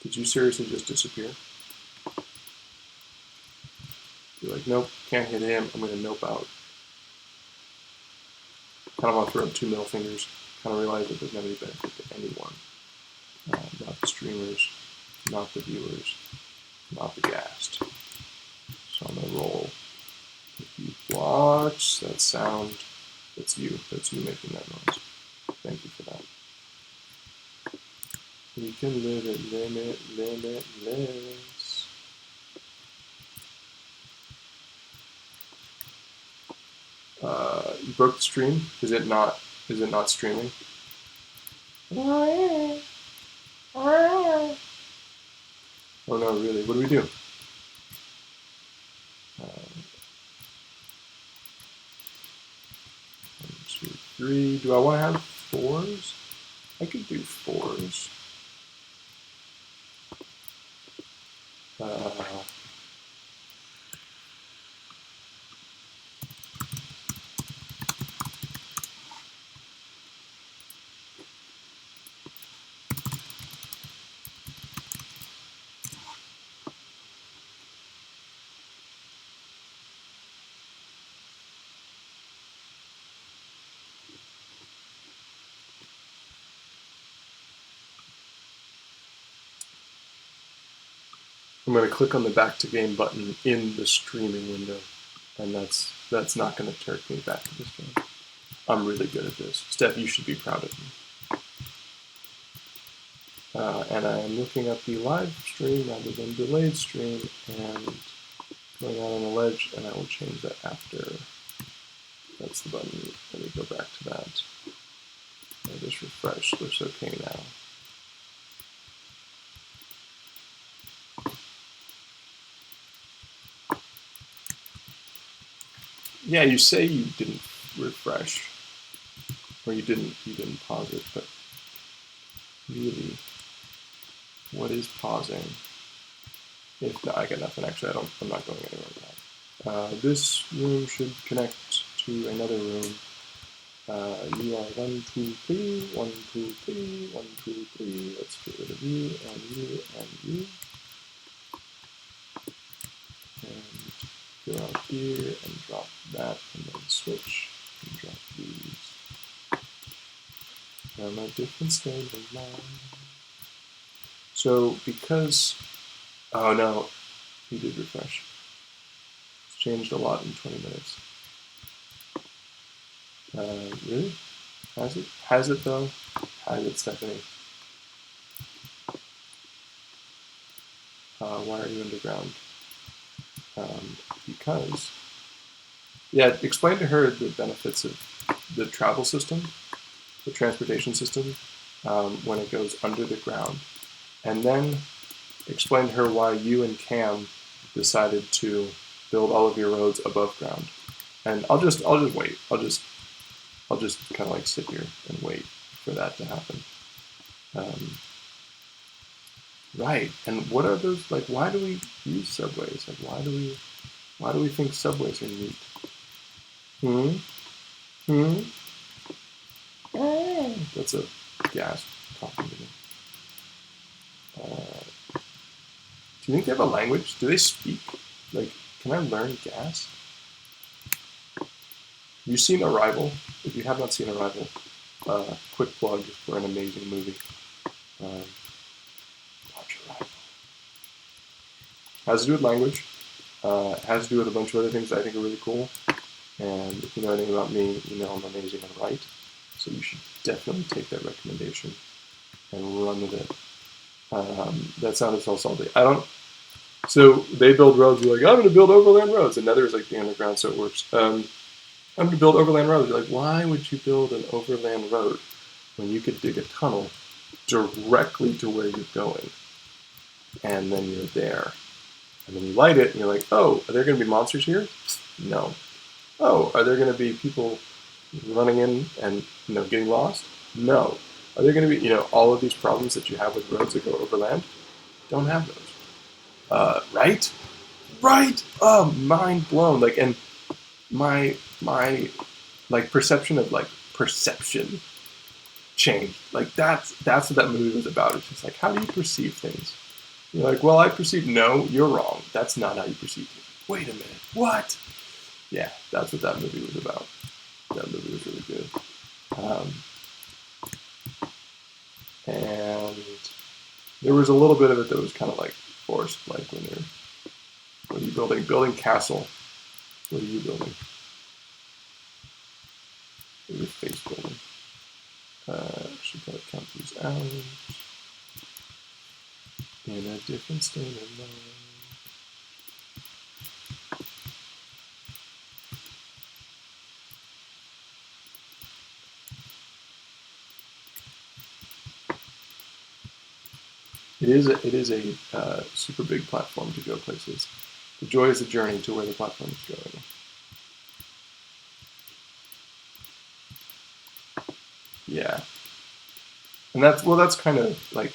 Did you seriously just disappear? You're like, nope, can't hit him. I'm gonna nope out. Kind of want to throw up 2 middle fingers. Kind of realize that there's not any benefit to anyone. Not the streamers, not the viewers, not the gassed. So I'm gonna roll. If you watch that sound, that's you. That's you making that noise. Thank you for that. We can live it limitless. You broke the stream. Is it not streaming? Oh no, really? What do we do? 1, 2, 3. Do I want to have 4s? I could do 4s. I'm going to click on the back to game button in the streaming window, and that's not going to turn me back to this game. I'm really good at this. Steph, you should be proud of me. And I am looking at the live stream rather than delayed stream, and going out on the ledge, and I will change that after. That's the button. Let me go back to that. I just refresh. Looks okay now. Yeah, you say you didn't refresh, or you didn't pause it, but really, what is pausing? If no, I got nothing. Actually, I'm not going anywhere with that. This room should connect to another room. You are 1, 2, 3, 1, 2, 3, 1, 2, 3. Let's get rid of you and you and you. And go out here and drop that, and then switch and drop these. I'm a different state of mind. So because, oh no, he did refresh. It's changed a lot in 20 minutes. Really? Has it? Has it though? Has it, Stephanie? Why are you underground? Because, yeah, explain to her the benefits of the travel system, the transportation system, when it goes under the ground. And then explain to her why you and Cam decided to build all of your roads above ground. And I'll just wait. I'll just kind of like sit here and wait for that to happen. Right. And what are those, like, why do we use subways? Like, why do we think subways are neat? That's a gas talking to me. Do you think they have a language? Do they speak? Like, can I learn gas? You've seen Arrival? If you have not seen Arrival, quick plug for an amazing movie. Watch Arrival. Has to do with language. Has to do with a bunch of other things that I think are really cool. And if you know anything about me, you know I'm amazing and right. So you should definitely take that recommendation and run with it. That sounded so salty. So they build roads. You're like, I'm going to build overland roads. And Nether is like the underground, so it works. I'm going to build overland roads. You're like, why would you build an overland road when you could dig a tunnel directly to where you're going? And then you're there. And then you light it, and you're like, oh, are there going to be monsters here? No. Oh, are there going to be people running in and getting lost? No. Are there going to be all of these problems that you have with roads that go overland? Don't have those. Right? Right. Oh, mind blown. Like, and my like perception of like perception changed. Like that's what that movie was about. It's just like, how do you perceive things? You're like, well, I perceive. No, you're wrong. That's not how you perceive things. Wait a minute. What? Yeah, that's what that movie was about. That movie was really good. And there was a little bit of it that was kind of like forced, like when you're building castle. What are you building? What are your face building? Should probably count these out. In a different state of mind. It is a super big platform to go places. The joy is the journey to where the platform is going. Yeah. And that's kind of like,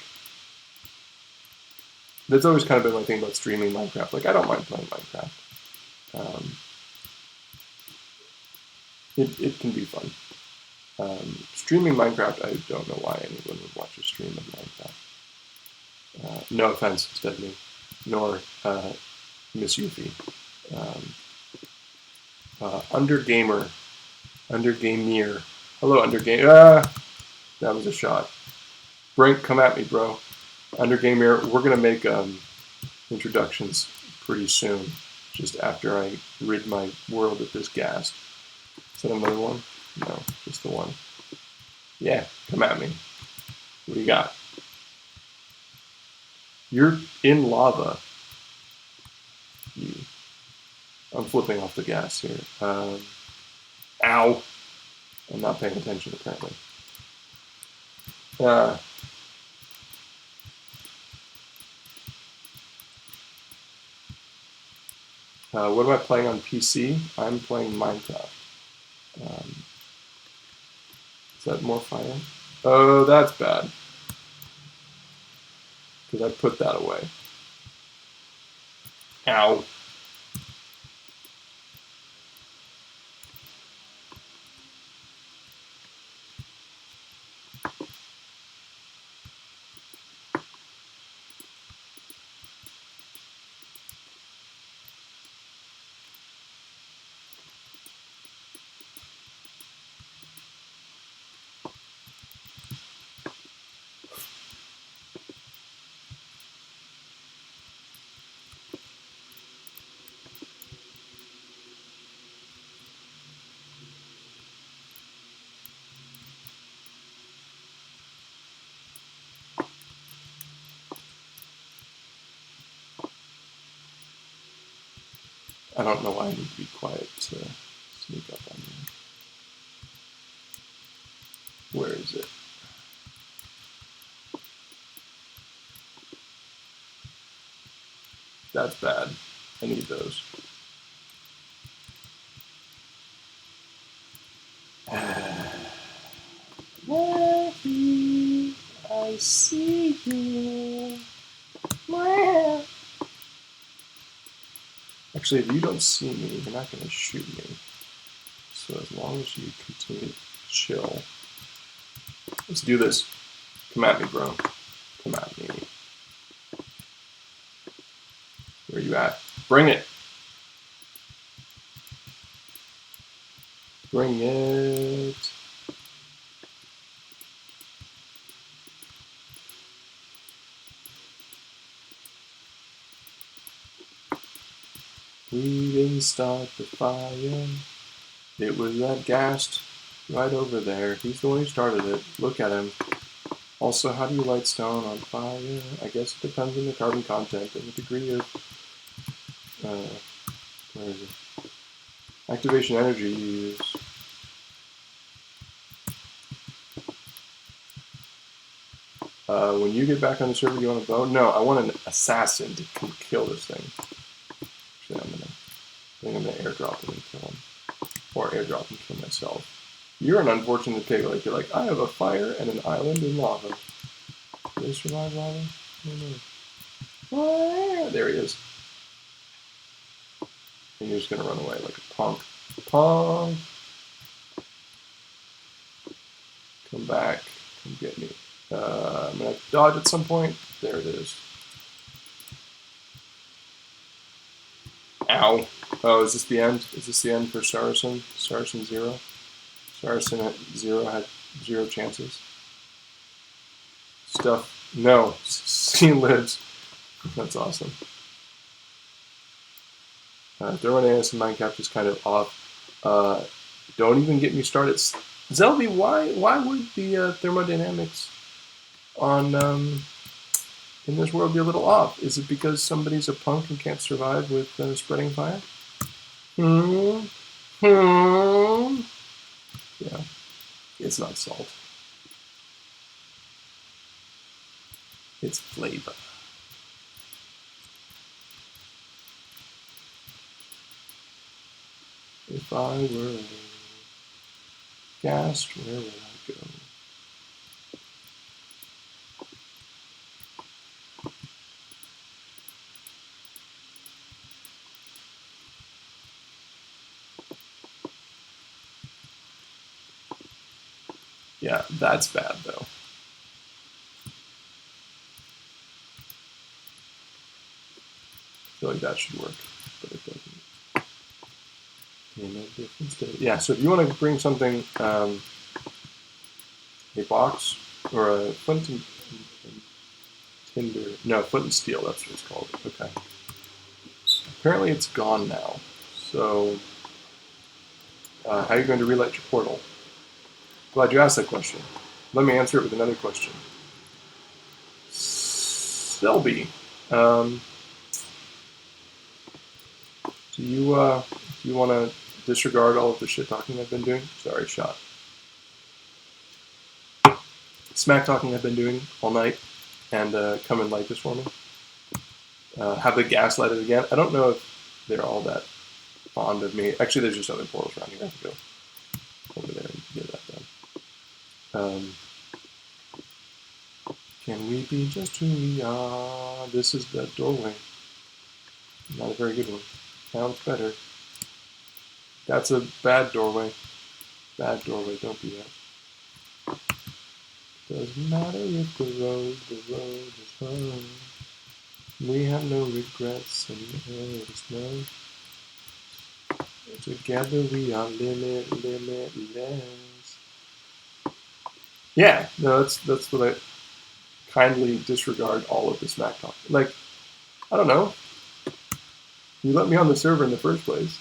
that's always kind of been my thing about streaming Minecraft. Like, I don't mind playing Minecraft. It can be fun. Streaming Minecraft, I don't know why anyone would watch a stream of Minecraft. No offense, Stephanie, nor Miss Yuffie. Undergamer. Hello, Undergamer. That was a shot. Brink, come at me, bro. Undergamer, we're going to make introductions pretty soon, just after I rid my world of this gas. Is that another one? No, just the one. Yeah, come at me. What do you got? You're in lava. I'm flipping off the gas here. Ow. I'm not paying attention, apparently. What am I playing on PC? I'm playing Minecraft. Is that more fire? Oh, that's bad. Because I put that away. Ow. I don't know why I need to be quiet to sneak up on you. Where is it? That's bad. I need those. Matthew, I see you. Actually, if you don't see me, you're not going to shoot me. So as long as you continue to chill. Let's do this. Come at me, bro. Come at me. Where you at? Bring it. Bring it. We didn't start the fire. It was that Ghast right over there. He's the one who started it. Look at him. Also, how do you light stone on fire? I guess it depends on the carbon content and the degree of where is it? Activation energy you use. When you get back on the server, you want a bow? No, I want an assassin to kill this thing. Actually, I'm gonna airdrop him and kill him, or airdrop and kill myself. You're an unfortunate pig. Like you're like, I have a fire and an island in lava. Do they survive lava? I don't know. Ah, there he is. And you're just gonna run away like a punk. Punk. Come back. Come get me. I'm gonna dodge at some point. There it is. Ow. Oh, is this the end? Is this the end for Saracen? Saracen 0? Saracen at 0 had 0 chances. Stuff. No. He lives. That's awesome. Thermodynamics in Minecraft is kind of off. Don't even get me started. Zelby, why would the thermodynamics on in this world be a little off? Is it because somebody's a punk and can't survive with spreading fire? Yeah, it's not salt. It's flavor. If I were Ghast, where would I go? Yeah, that's bad though. I feel like that should work, but it doesn't. Yeah, so if you want to bring something, a box or a flint and tinder, no, flint and steel, that's what it's called. Okay. Apparently it's gone now. So, how are you going to relight your portal? Glad you asked that question. Let me answer it with another question. Selby, do you want to disregard all of the shit talking I've been doing? Sorry, shot. Smack talking I've been doing all night, and come and light this for me. Have the gas lighted again. I don't know if they're all that fond of me. Actually, there's just other portals around here. I have to go over there and get that done. Can we be just who we are? This is the doorway. Not a very good one. Sounds better. That's a bad doorway. Bad doorway, don't be that. Doesn't matter if the road is hard. We have no regrets and the snow. Together we are limitless. Yeah, no, that's what I kindly disregard all of the smack talk. Like, I don't know. You let me on the server in the first place.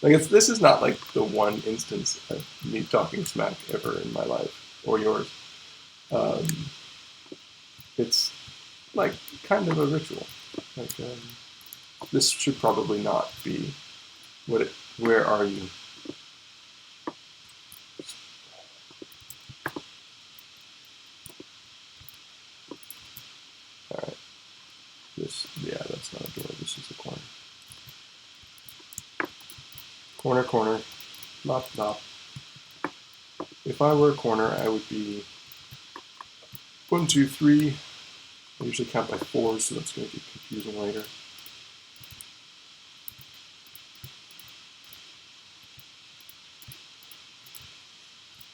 Like, this is not like the one instance of me talking smack ever in my life, or yours. It's like kind of a ritual. Like, this should probably not be what it. Where are you? All right. Yeah, that's not a door. This is a Corner, corner. Lop, lop. If I were a corner, I would be 1, 2, 3. I usually count by 4s, so that's going to get confusing later.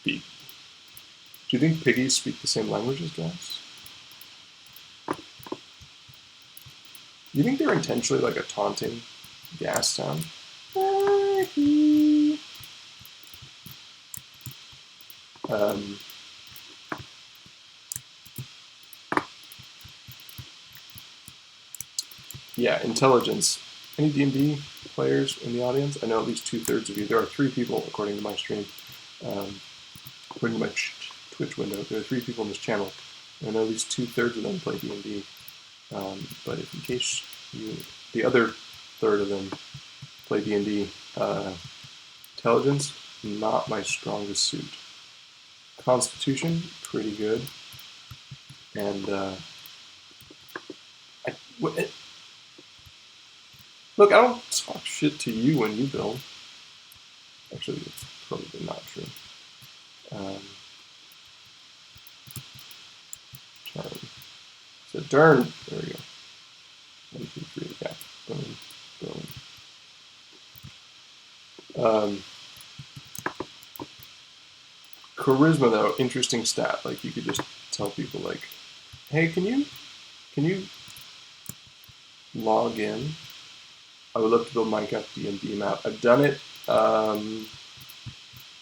B. Do you think piggies speak the same language as gas? Do you think they're intentionally like a taunting gas sound? Yeah, intelligence. Any D&D players in the audience? I know at least 2/3 of you. There are 3 people, according to my stream. According to my Twitch window, there are 3 people in this channel. And I know at least 2/3 of them play D&D. But if in case the other third of them play D&D, intelligence, not my strongest suit. Constitution, pretty good. And look, I don't talk shit to you when you build. Actually, it's probably not true. Turn. So turn. There we go. 1, 2, 3. Yeah. Boom. Boom. Charisma, though, interesting stat. Like, you could just tell people, like, hey, can you log in? I would love to build Minecraft D&D map. I've done it.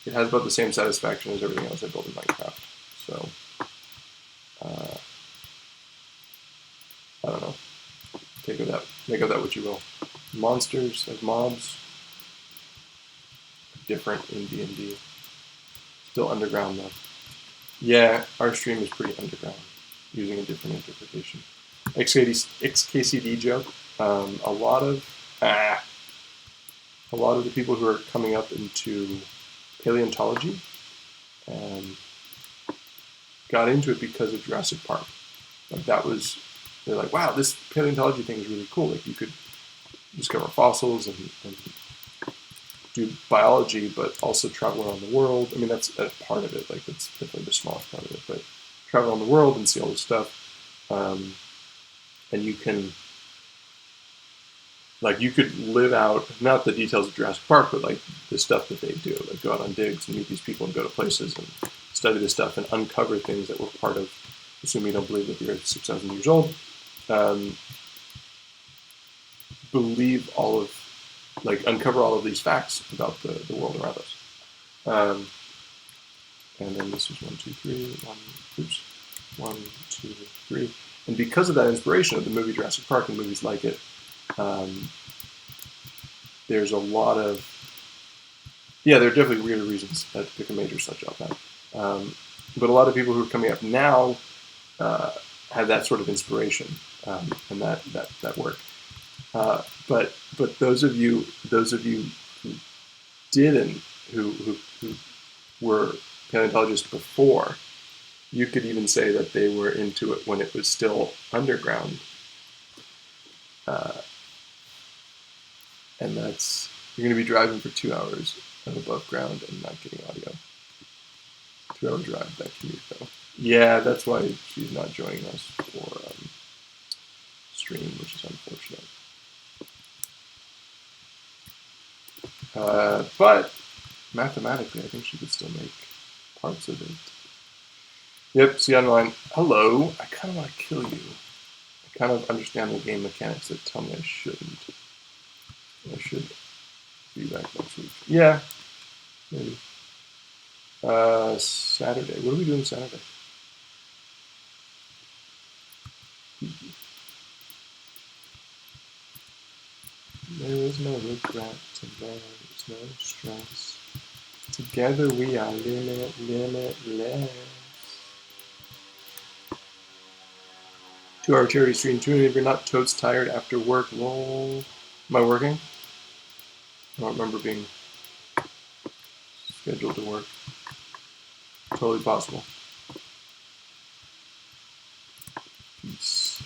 It has about the same satisfaction as everything else I built in Minecraft. So, I don't know. Make of that what you will. Monsters, like mobs, different in D&D. Still underground, though. Yeah, our stream is pretty underground, using a different interpretation. XKCD joke. A lot of the people who are coming up into paleontology got into it because of Jurassic Park. Like they're like, wow, this paleontology thing is really cool. Like you could discover fossils and do biology, but also travel around the world. I mean, that's a part of it. Like that's definitely the smallest part of it. But travel around the world and see all this stuff, and you could live out not the details of Jurassic Park, but like the stuff that they do. Like go out on digs and meet these people and go to places and study this stuff and uncover things that were part of. Assuming you don't believe that the Earth is 6,000 years old, uncover all of these facts about the world around us. And then this is 1, 2, 3, 1, 2, 3. And because of that inspiration of the movie Jurassic Park and movies like it, there's a lot of, there are definitely weirder reasons to pick a major such up that. But a lot of people who are coming up now have that sort of inspiration and that work. But those of you who didn't, who were paleontologists before, you could even say that they were into it when it was still underground. And that's, you're going to be driving for 2 hours above ground and not getting audio. 2-hour drive, that commute though. Yeah, that's why she's not joining us for stream, which is unfortunate. But mathematically, I think she could still make parts of it. Yep, see online. Hello, I kind of want to kill you. I kind of understand the game mechanics that tell me I shouldn't. I should be back next week. Yeah, maybe. Saturday. What are we doing Saturday? There is no regret, and there is no stress. Together we are limitless. 2-hour charity stream. Tune in if you're not totes tired after work. Lol. Am I working? I don't remember being scheduled to work. Totally possible. Peace.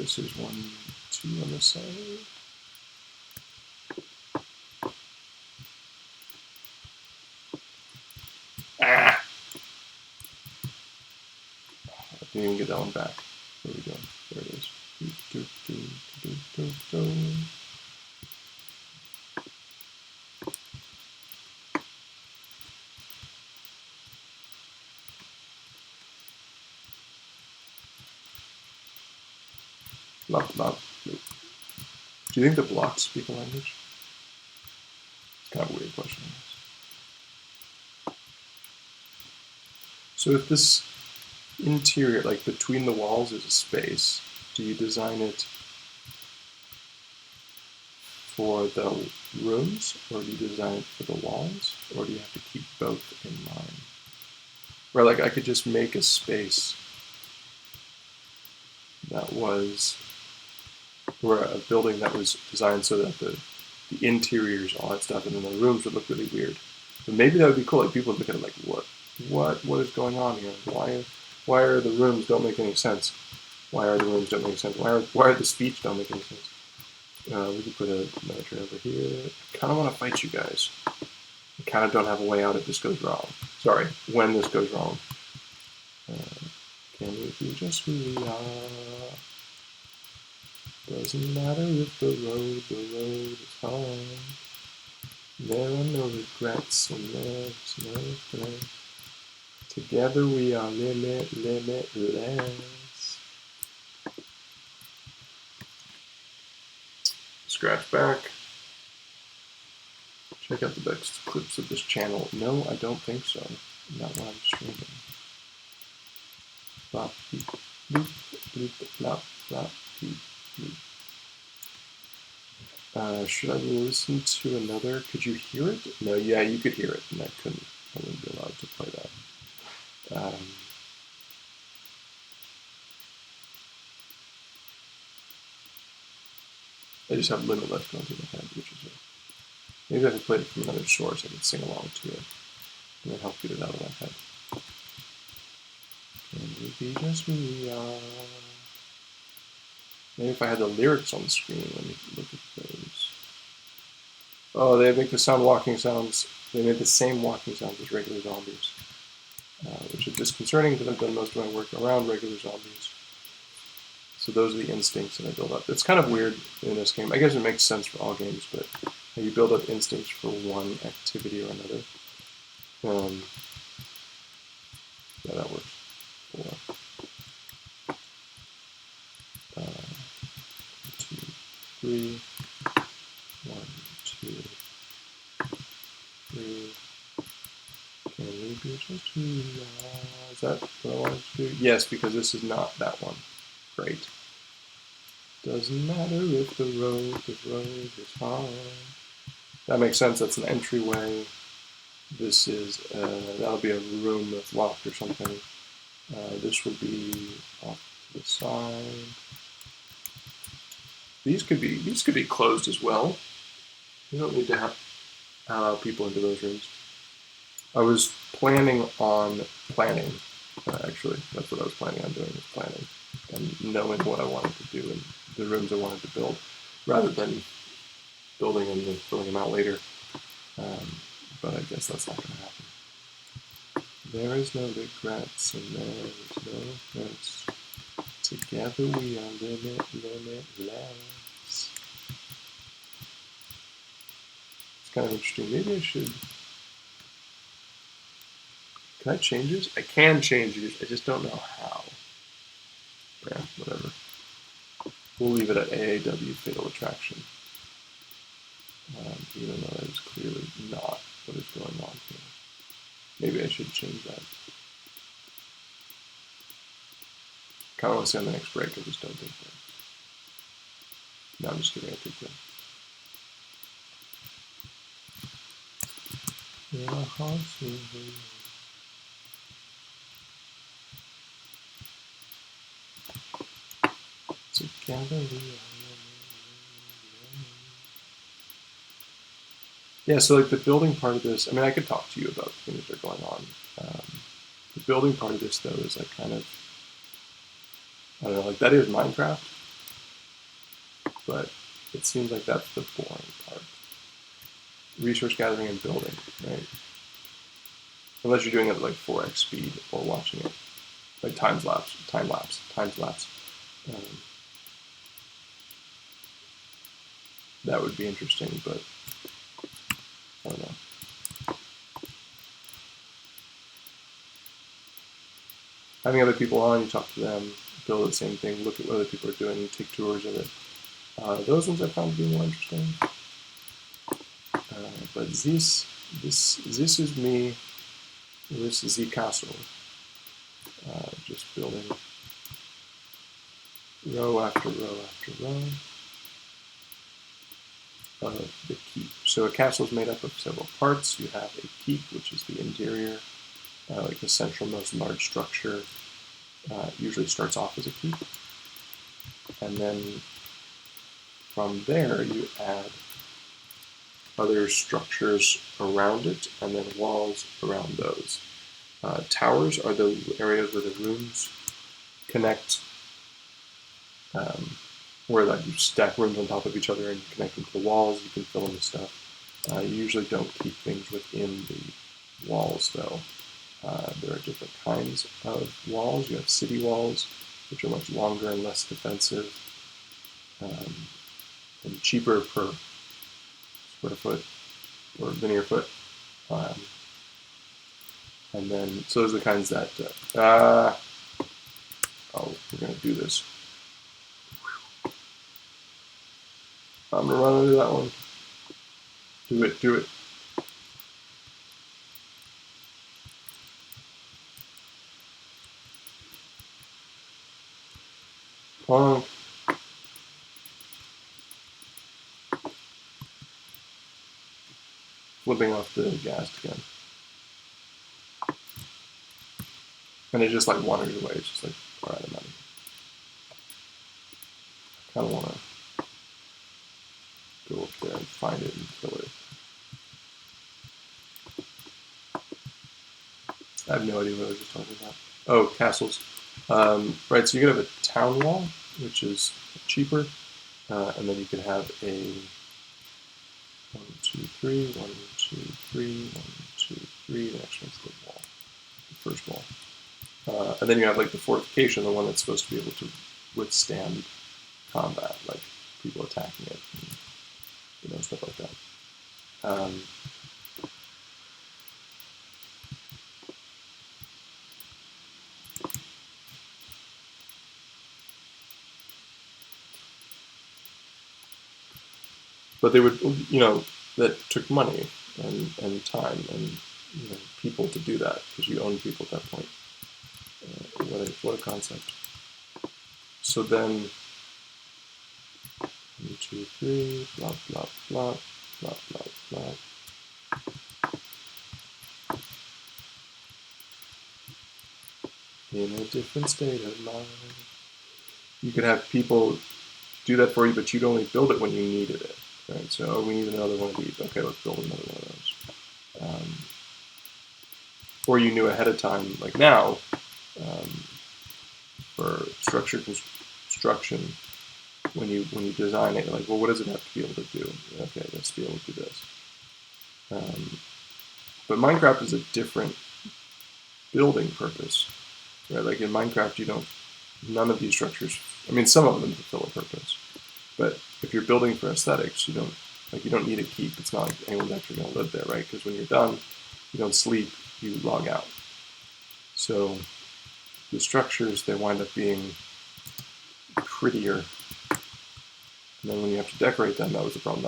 this is 1, 2 on this side. Ah! I didn't even get that one back. There we go. There it is. Do you think the blocks speak a language? It's kind of a weird question. So if this interior, like between the walls, is a space, do you design it for the rooms, or do you design it for the walls, or do you have to keep both in mind? Where like I could just make a space that was, or a building that was designed so that the interiors, all that stuff, and then the rooms would look really weird. But maybe that would be cool. Like people would look at it like, what is going on here? Why are the rooms don't make any sense? Why are the rooms don't make sense? Why are the speech don't make any sense? We could put another tree over here. I kind of want to fight you guys. I kind of don't have a way out if this goes wrong. Sorry, when this goes wrong. Can we be just who we are? Doesn't matter if the road is hard. There are no regrets and there's no threat. Together we are limitless. Scratch back. Check out the best clips of this channel. No, I don't think so. Not while I'm streaming. Bop, beep, bloop, bloop, blop, blop, beep, bloop. Should I listen to another? Could you hear it? No, yeah, you could hear it, and I wouldn't be allowed to play that. I just have Limitless going through my head, which is maybe if I played it from another source, I could sing along to it, and then help get it out of my head. Can we be just who we are? Maybe if I had the lyrics on the screen, let me look at those. Oh, they make the walking sounds. They make the same walking sounds as regular zombies, which is disconcerting because I've done most of my work around regular zombies. So those are the instincts that I build up. It's kind of weird in this game. I guess it makes sense for all games, but you build up instincts for one activity or another. Yeah, that works. 4, 2, 3, 1, 2, 3. Can we be just who we are? Is that what I wanted to do? Yes, because this is not that one. Great. Doesn't matter if the road is hard. That makes sense. That's an entryway. This is that'll be a room that's locked or something. This would be off to the side. These could be closed as well. You don't need to allow people into those rooms. I was planning on planning. Actually, that's what I was planning on doing, was planning and knowing what I wanted to do and the rooms I wanted to build, rather than building them and filling them out later. But I guess that's not going to happen. There is no regrets and there is no offense. Together we are limitless. It's kind of interesting. Maybe I should. Can I change this? I can change it. I just don't know how. Yeah, whatever. We'll leave it at AAW Fatal Attraction. Even though that is clearly not what is going on here. Maybe I should change that. Kind of want to say on the next break, I just don't think that. No, I'm just kidding, I think that. Together we are. Yeah, so like the building part of this, I mean, I could talk to you about things that are going on. The building part of this, though, is like kind of, I don't know, like that is Minecraft, but it seems like that's the boring part. Resource gathering and building, right? Unless you're doing it at like 4x speed or watching it like time lapse. That would be interesting, but I don't know. Having other people on, you talk to them, build the same thing, look at what other people are doing, take tours of it. Those ones I found to be more interesting. But this is me. This is the castle. Just building row after row after row of the keep. So a castle is made up of several parts. You have a keep, which is the interior, like the centralmost large structure. Usually starts off as a keep, and then from there you add other structures around it, and then walls around those. Towers are the areas where the rooms connect, where like you stack rooms on top of each other and you connect them to the walls. You can fill them with stuff. You usually don't keep things within the walls, though. There are different kinds of walls. You have city walls, which are much longer and less defensive, and cheaper per square foot or linear foot. And then, so those are the kinds that, we're going to do this. I'm going to run into that one. Do it. Honk. Flipping off the gas again. And it just like wanders away. It's just like, alright, I'm out of here. I kind of want to go up there and find it and kill it. I have no idea what I was just talking about. Oh, castles. Right, so you could have a town wall, which is cheaper, and then you could have a 1, 2, 3, 1, 2, 3, 1, 2, 3. The next one's the wall, the first wall. And then you have like the fortification, the one that's supposed to be able to withstand combat, like people attacking it, and, stuff like that. But they would, that took money and time and people to do that, because you own people at that point. What a concept. So then 1, 2, 3, blah blah blah blah blah blah. In a different state of mind. You could have people do that for you, but you'd only build it when you needed it. Right? So we need another one of these. Okay, let's build another one of those. Or you knew ahead of time, like now, for structure construction, when you design it, like, well, what does it have to be able to do? Okay, let's be able to do this. But Minecraft is a different building purpose, right? Like in Minecraft, none of these structures. I mean, some of them fulfill a purpose, but if you're building for aesthetics, you don't need a keep. It's not like anyone's actually going to live there, right? Because when you're done, you don't sleep, you log out. So the structures, they wind up being prettier. And then when you have to decorate them, that was the problem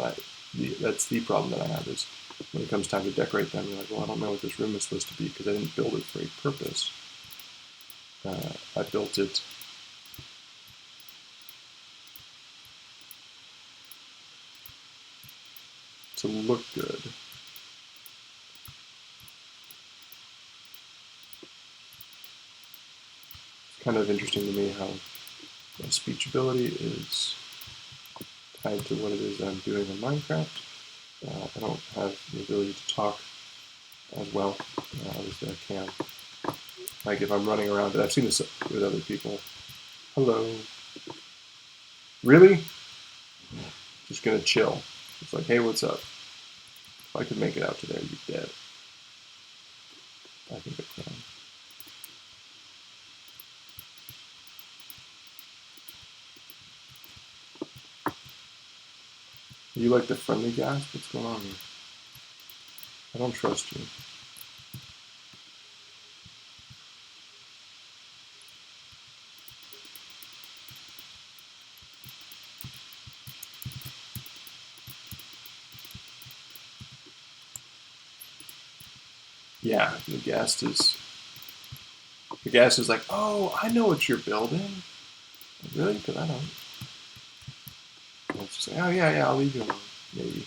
that's the problem that I have, is when it comes time to decorate them, you're like, well, I don't know what this room is supposed to be because I didn't build it for a purpose. I built it to look good. It's kind of interesting to me how my speech ability is tied to what it is that I'm doing in Minecraft. I don't have the ability to talk as well. Obviously I can. Like if I'm running around, and I've seen this with other people. Hello. Really? Just gonna chill. It's like, hey, what's up? If I could make it out to there, you'd be dead. I think I can. You like the friendly gas? What's going on here? I don't trust you. Yeah, the gas is like, oh, I know what you're building. Really? Because I don't. I'll just say, oh yeah, I'll leave you alone. Maybe.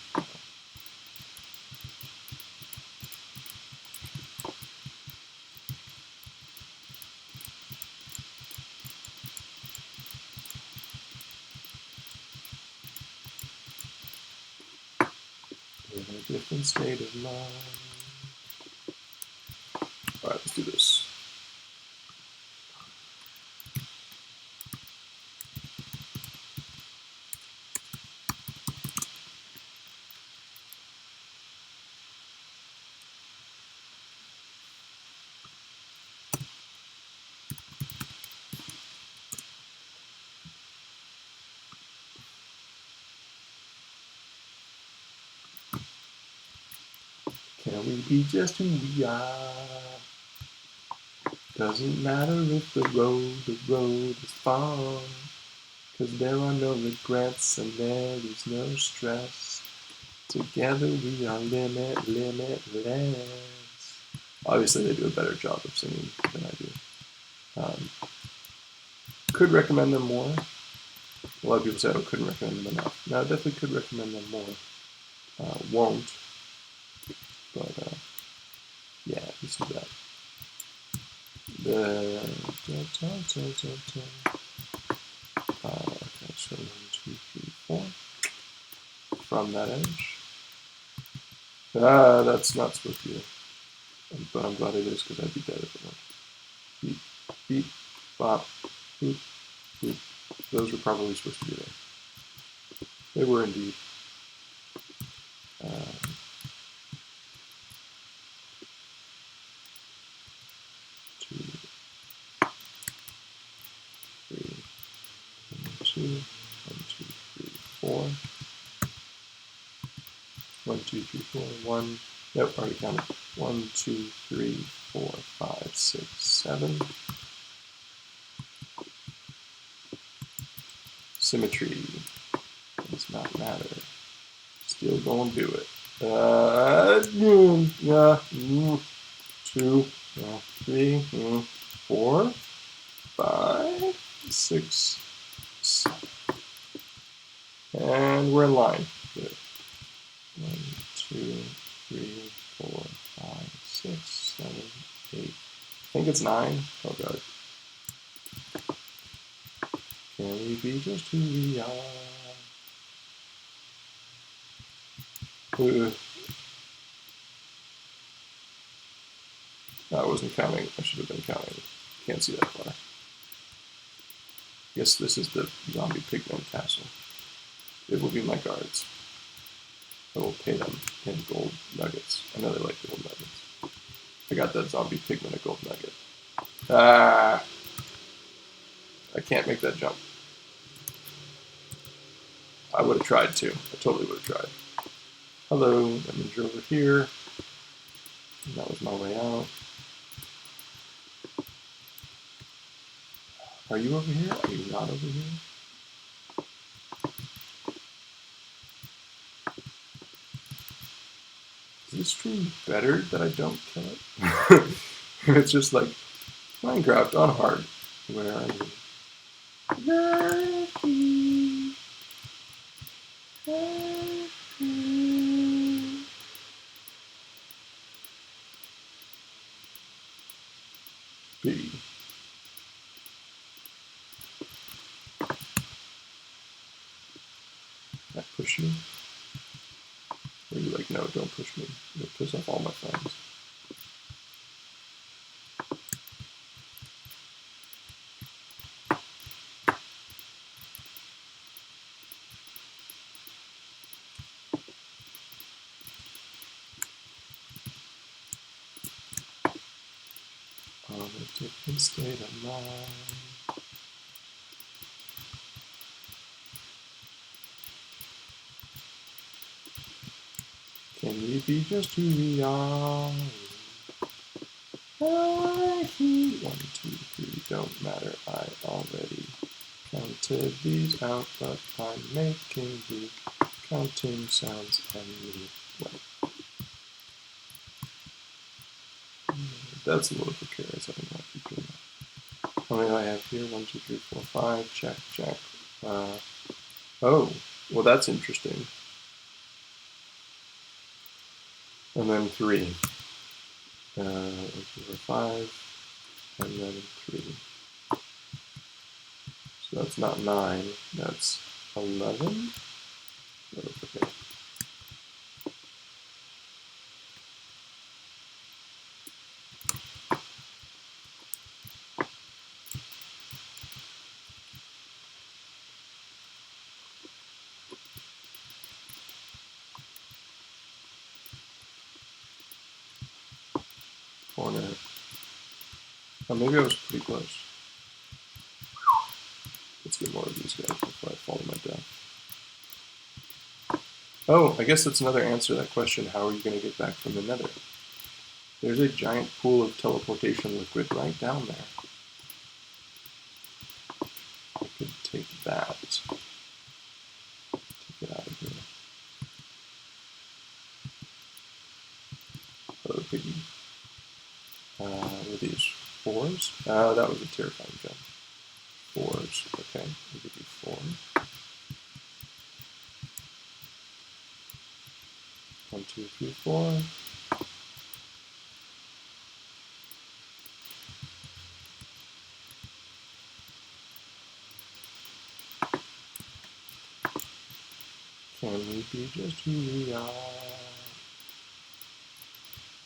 In a different state of mind. All right, let's do this. Can we be just who we are? Doesn't matter if the road is far. Cause there are no regrets and there is no stress. Together we are limitless. Obviously they do a better job of singing than I do. Could recommend them more. A lot of people say I couldn't recommend them enough. No, I definitely could recommend them more. Won't. But yeah, this is that. Okay, so 1, 2, 3, 4. From that edge. That's not supposed to be there. But I'm glad it is because I'd be dead if it weren't. Beep, beep, bop, boop, boop. Those were probably supposed to be there. They were indeed. 2, 3, 2, 1, 2, 3, 4. 1, 2, 3, 4. 1. Nope, already counted. 1, 2, 3, 4, 5, 6, 7. Symmetry does not matter. Still gonna do it. 2, 3, 4, 5, 6, 7. And we're in line. Good. 1, 2, 3, 4, 5, 6, 7, 8. I think it's 9. Oh god. Can we be just who we are? I wasn't counting. I should have been counting. Can't see that far. Guess this is the zombie pigman castle. It will be my guards. I will pay them in gold nuggets. I know they like gold nuggets. I got that zombie pigman a gold nugget. Ah! I can't make that jump. I would have tried to. I totally would have tried. Hello, that means you're over here. And that was my way out. Are you over here? Are you not over here? Is this stream better that I don't kill it? It's just like Minecraft on hard. Where are you? Lucky. Lucky. B. Can I push you? Or are you like, no, don't push me. You'll piss off all my friends. on a different state of mind. Can we be just who we are? I hear 1, 2, 3, don't matter, I already counted these out, but I'm making the counting sounds anyway. That's a little precarious, I don't know if you can. How many do I have here? 1, 2, 3, 4, 5, check, check. Oh, well that's interesting. And then 3. 1, 2, 4, 5, and then 3. So that's not 9, that's 11. Okay. Oh, maybe I was pretty close. Let's get more of these guys before I fall to my death. Oh, I guess that's another answer to that question. How are you going to get back from the nether? There's a giant pool of teleportation liquid right down there. I could take that. Take it out of here. Hello, piggy. Were these 4s? That was a terrifying gun. 4s. Okay, we'll give you 4. 1, 2, 3, 4. Can we be just who we are?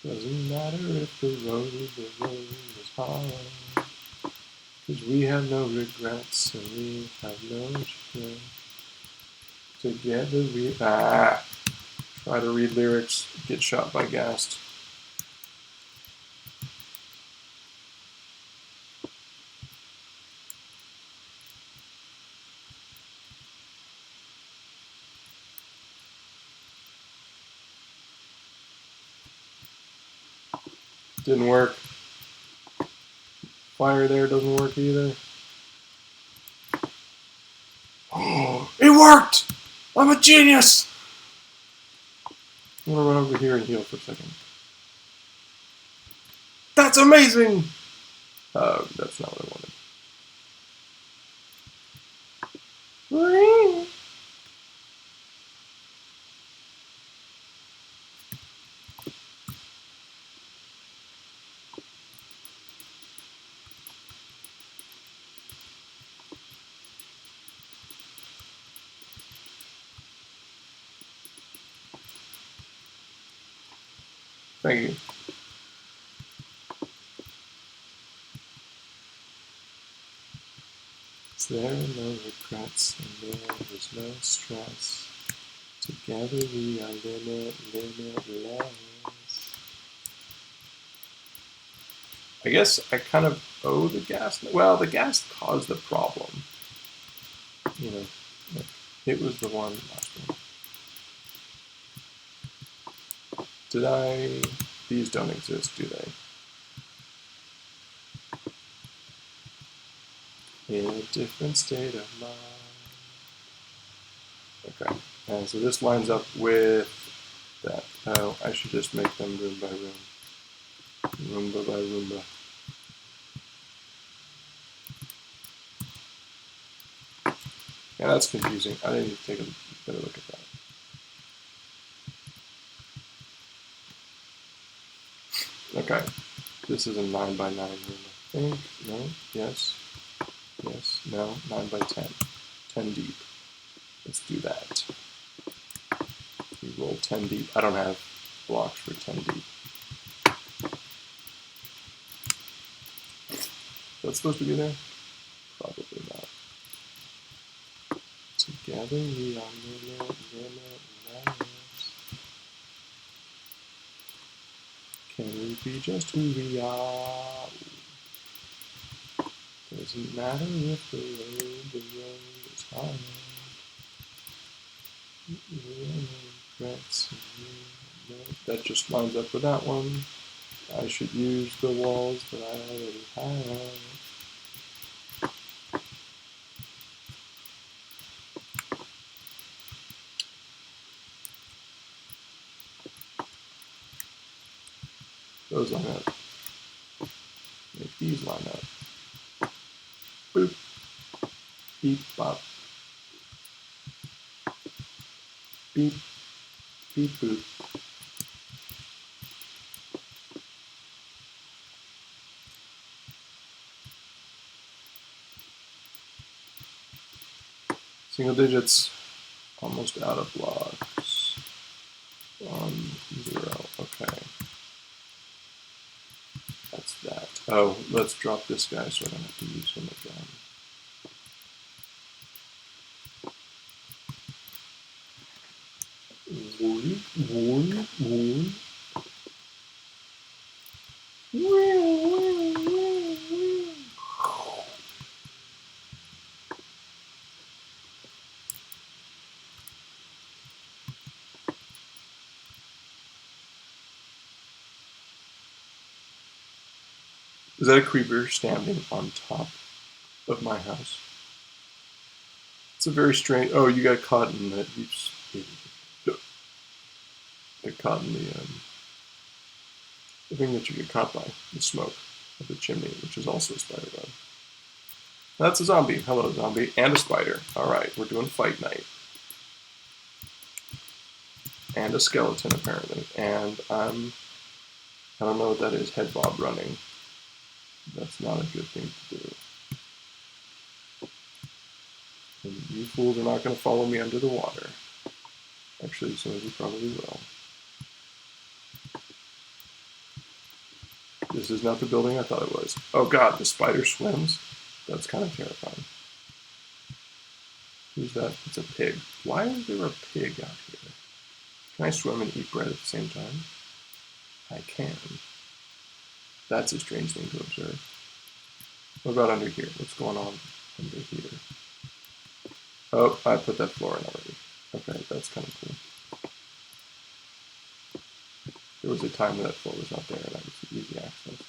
Doesn't matter if the road is hard. 'Cause we have no regrets and we have no shame. Together we try to read lyrics, get shot by Ghast. Didn't work. Fire there doesn't work either. Oh, it worked! I'm a genius! I'm gonna run over here and heal for a second. That's amazing! That's not what I wanted. Thank you. There are no regrets and there is no stress. Together we are limitless. I guess I kind of owe the Ghast. Well, the Ghast caused the problem. You know, it was the one last one. Did I? These don't exist, do they? In a different state of mind. Okay, and so this lines up with that. Oh, I should just make them room by room. Roomba by Roomba. Yeah, that's confusing. I didn't even take a better look at that. Okay, this is a 9 by 9 room, I think. No, yes, yes, no, 9 by 10. 10 deep. Let's do that. We roll 10 deep. I don't have blocks for 10 deep. That's supposed to be there? Probably not. Together we are limitless. Can we be just who we are? Doesn't matter if the road is hard. That just lines up with that one. I should use the walls that I already have. Those line up. Make these line up. Boop. Beep, bop. Beep, beep, boop. Single digits, almost out of blocks. 1, 0, okay. That's that. Oh, let's drop this guy so I don't have to use him again. Is that a creeper standing on top of my house? It's a very strange. Oh, you got caught in that. Get caught in the thing that you get caught by, the smoke of the chimney, which is also a spider web. That's a zombie. Hello, zombie, and a spider. All right, we're doing fight night. And a skeleton apparently, and I don't know what that is. Head bob running. That's not a good thing to do. And you fools are not going to follow me under the water. Actually, some of you probably will. This is not the building I thought it was. Oh god, the spider swims? That's kind of terrifying. Who's that? It's a pig. Why is there a pig out here? Can I swim and eat bread at the same time? I can. That's a strange thing to observe. What about under here? What's going on under here? Oh, I put that floor in already. Okay, that's kind of cool. There was a time when that floor was not there and I was easy access.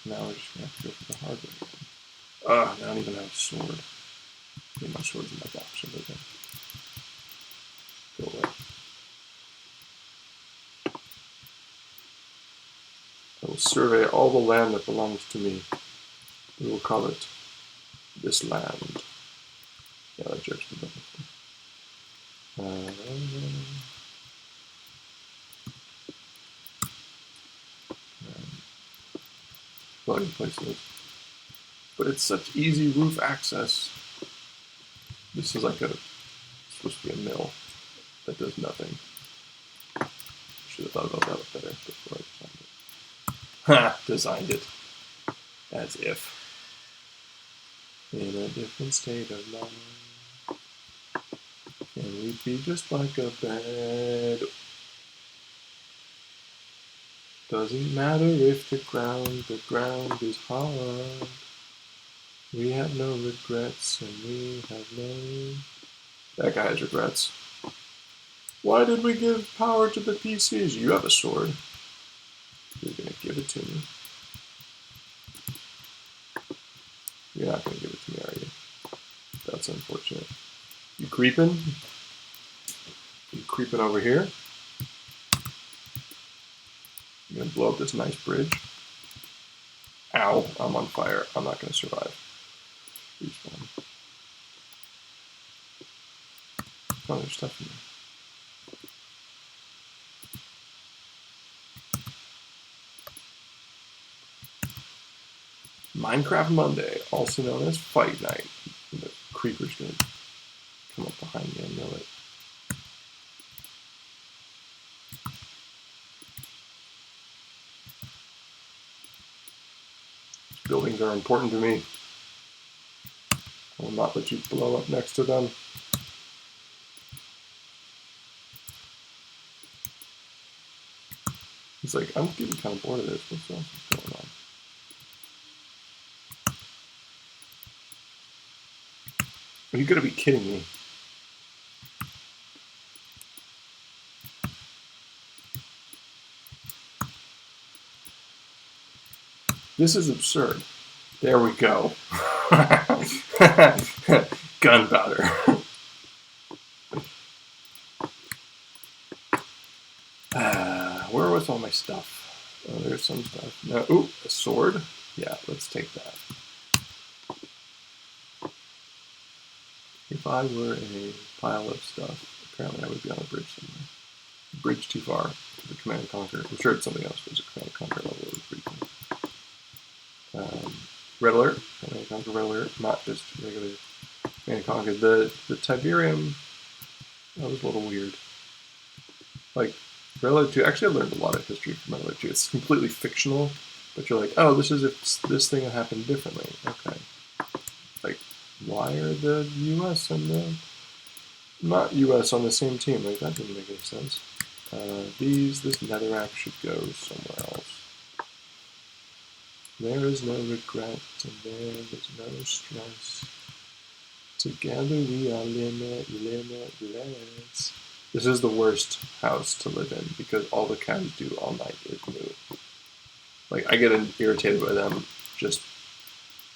Now we're just going to have to go for the hard way. I don't even have a sword. I mean, my sword's in my box, so they're go away. I will survey all the land that belongs to me. We will call it this land. Yeah, that jerks the button. Plug places. But it's such easy roof access. This is like supposed to be a mill that does nothing. Should have thought about that better before I designed it. Ha! Designed it. As if. In a different state of mind. Can we be just like a bed? Doesn't matter if the ground is hard. We have no regrets, and we have no... That guy has regrets. Why did we give power to the PCs? You have a sword. You're gonna give it to me. You're not gonna give it to me, are you? That's unfortunate. You creeping? You creeping over here? I'm gonna blow up this nice bridge. Ow, I'm on fire. I'm not gonna survive. Respawn. Oh, there's stuff in there. Minecraft Monday, also known as Fight Night. The creeper's gonna come up behind me, I know it. Buildings are important to me. I will not let you blow up next to them. He's like, I'm getting kind of bored of this. What's else going on? Are you gonna be kidding me? This is absurd. There we go. Gunpowder. Where was all my stuff? Oh, there's some stuff. No, ooh, a sword? Yeah, let's take that. If I were a pile of stuff, apparently I would be on a bridge somewhere. Bridge too far to the Command and Conquer. I'm sure it's something else, but it's a Command and Conquer level. It was pretty cool. Red Alert. Command and Conquer Red Alert, not just regular Command and Conquer. The Tiberium, that was a little weird. Like, Red Alert 2, actually I learned a lot of history from Red Alert 2. It's completely fictional, but you're like, oh, this is if this thing had happened differently. Okay. Like, why are the US and the not US on the same team? Like, that didn't make any sense. This netherrack should go somewhere else. There is no regret and there is no stress. Together we are limitless. This is the worst house to live in because all the cows do all night is move. Like, I get irritated by them just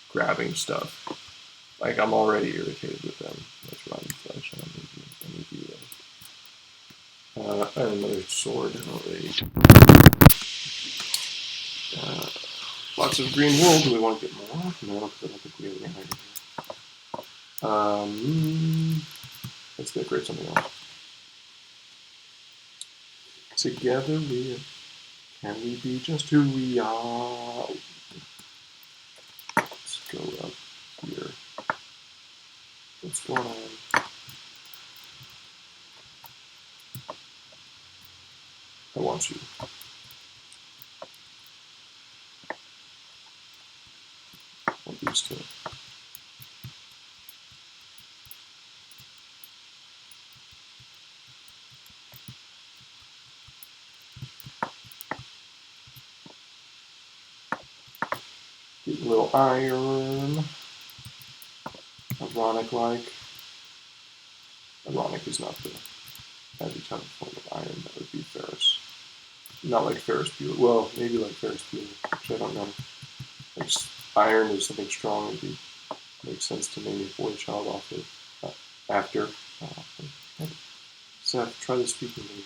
grabbing stuff. Like, I'm already irritated with them. Let's run flesh. I need you and another sword already. Lots of green wool. Do we want to get more? No, because I don't think we have any higher here. Let's decorate something else. Together can we be just who we are? Let's go up here. What's going on? I want you. I want these two. Get a little iron. Ironic-like. Ironic is not the adjective form of iron. That would be ferrous. Not like Ferris Bueller. Well, maybe like Ferris Bueller. Actually, I don't know. Like, iron is something strong. It makes sense to name your boy child off of after. So try the speaking thing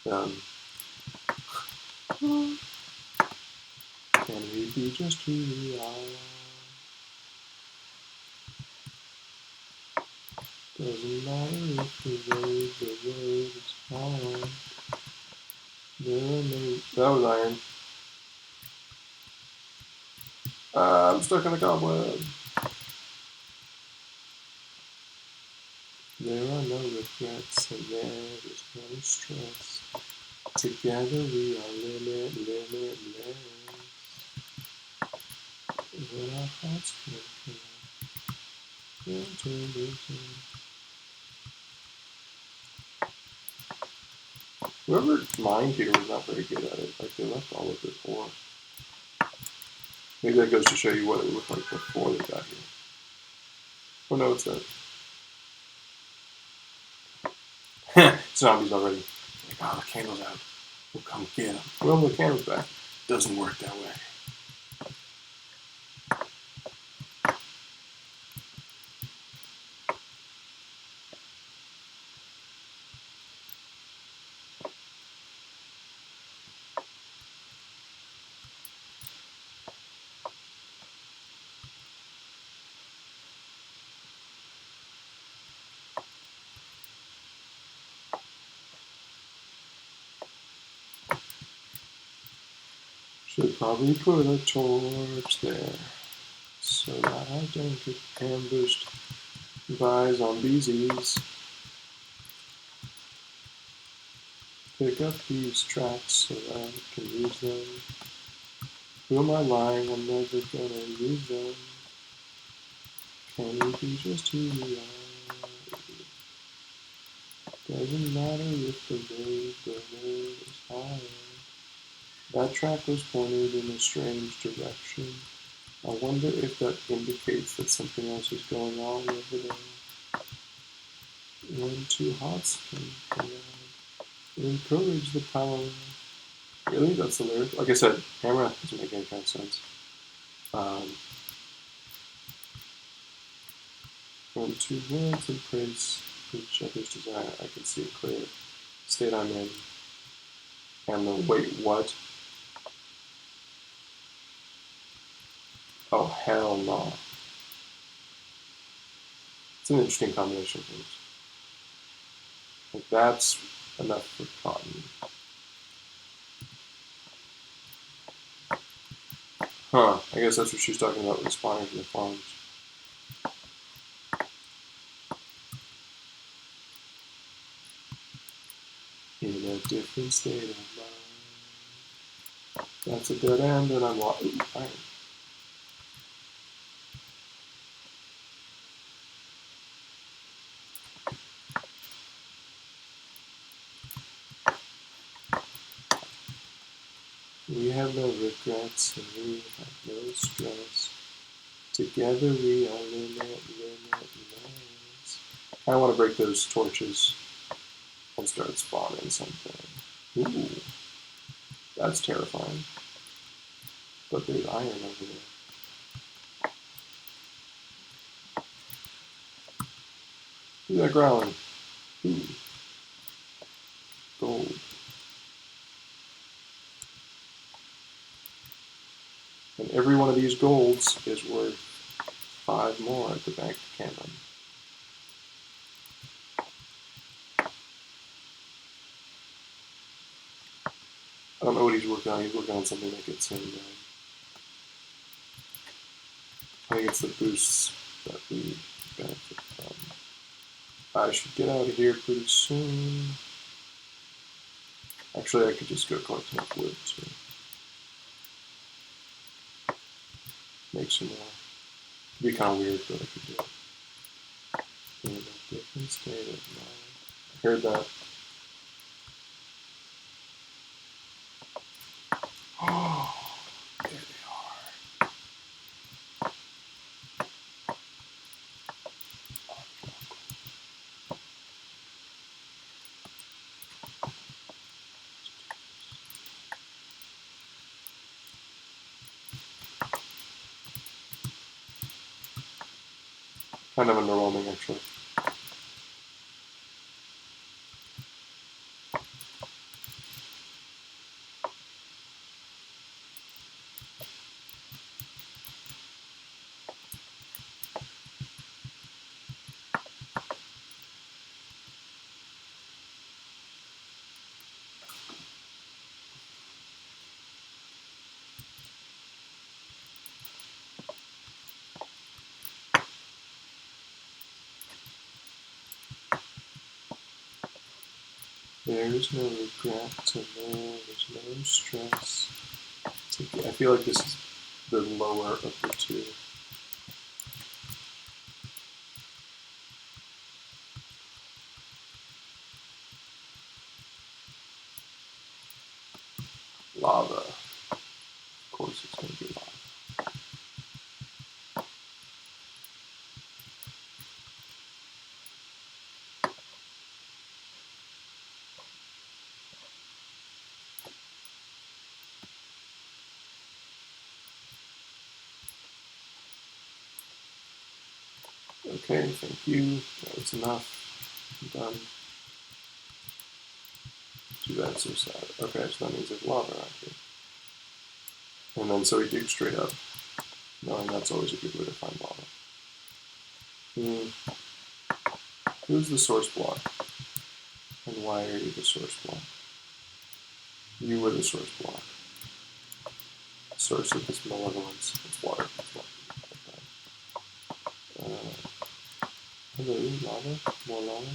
again. Can we be just who we are? Doesn't matter if the road is hard. That was iron. I'm stuck in a cobweb. There are no regrets and there is no stress. Together we are limitless. When our hearts whoever mined here was not very good at it. Like, they left all of it for. Maybe that goes to show you what it looked like before they got here. Oh no, it's that. Zombies already. Like, oh, the candle's out. We'll come get them. Well, the candle's back. Doesn't work that way. Should probably put a torch there so that I don't get ambushed by zombies. Pick up these tracks so that I can use them. Who am I lying? I'm never gonna use them. Can we be just who we are? Doesn't matter if the road is hard. That track was pointed in a strange direction. I wonder if that indicates that something else is going on over there. When two hearts can encourage the power. Really? That's the lyric? Like I said, Hammer doesn't make any kind of sense. When two worlds embrace each other's desire, I can see a clear state I'm in. And the wait, what? Oh, hell no. It's an interesting combination of things. Like, that's enough for Cotton. Huh, I guess that's what she was talking about, responding to the farms. In a different state of mind. That's a dead end, and I'm like, ooh, iron. We have no regrets, and we have no stress. Together we are limitless. I want to break those torches and start spawning something. Ooh, that's terrifying. But there's iron over there. Look at that growling. Ooh, gold. And every one of these golds is worth 5 more at the Bank of Cannon. I don't know what he's working on. He's working on something that gets him. I think it's the boosts that we benefit from. I should get out of here pretty soon. Actually, I could just go collect enough wood to make some more. It'd be kind of weird, but I could do it. In a different state of mind. I heard that. Oh, there they are. Kind of underwhelming, actually. There's no regret to know, there's no stress. I feel like this is the lower of the two. Lava. Of course it's going to be lava. Okay, thank you. That was enough. I'm done. Too bad, so sad. Okay, so that means there's lava around here. And then so we dig straight up, knowing that's always a good way to find lava. Who's the source block? And why are you the source block? You were the source block. Source of this malevolence. It's water. It's water. Hello, lava? More lava?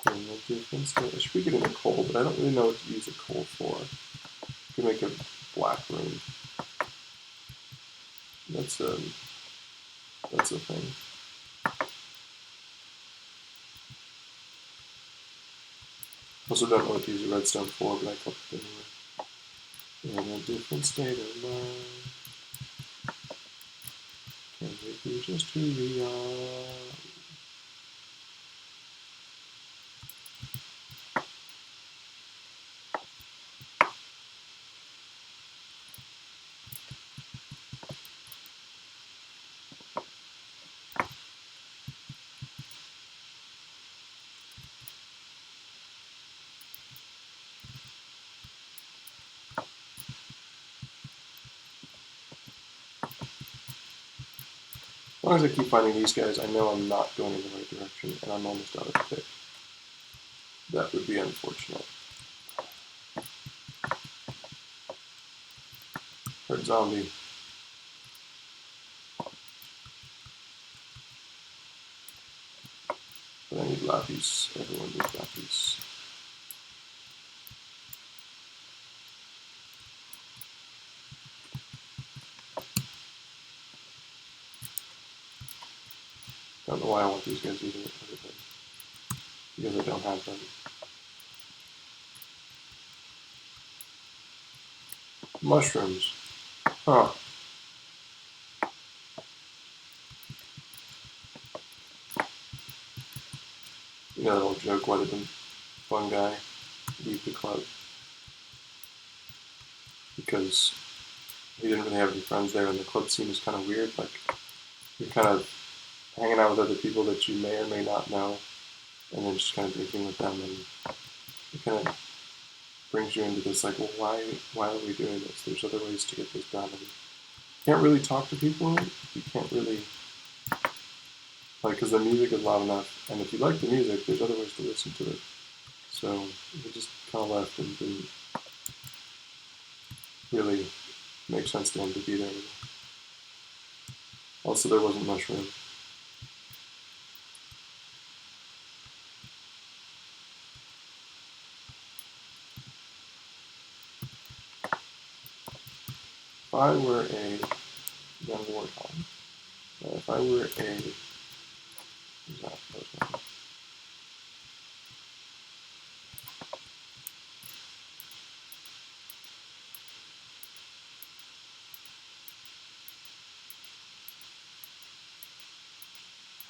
No difference. I should be getting a coal, but I don't really know what to use a coal for. You can make a black room. That's a thing. Also don't know what to use a redstone for, but I clicked it anyway. In a different state of mind. Can we be just who we are? As long as I keep finding these guys, I know I'm not going in the right direction, and I'm almost out of pick. That would be unfortunate. Red zombie. But I need lapis. Everyone needs lapis. Don't know why I want these guys either, other than because I don't have them. Mushrooms. Huh. You know that old joke, why did the one guy leave the club? Because he didn't really have any friends there, and the club scene is kind of weird. Like, you're kind of hanging out with other people that you may or may not know, and then just kind of drinking with them, and it kind of brings you into this, like, well, why are we doing this? There's other ways to get this done. And you can't really talk to people. You can't really, like, because the music is loud enough, and if you like the music, there's other ways to listen to it. So we just kind of left and didn't really make sense to him to be there. Also, there wasn't much room. If I were a young warthog, if I were a, who's that?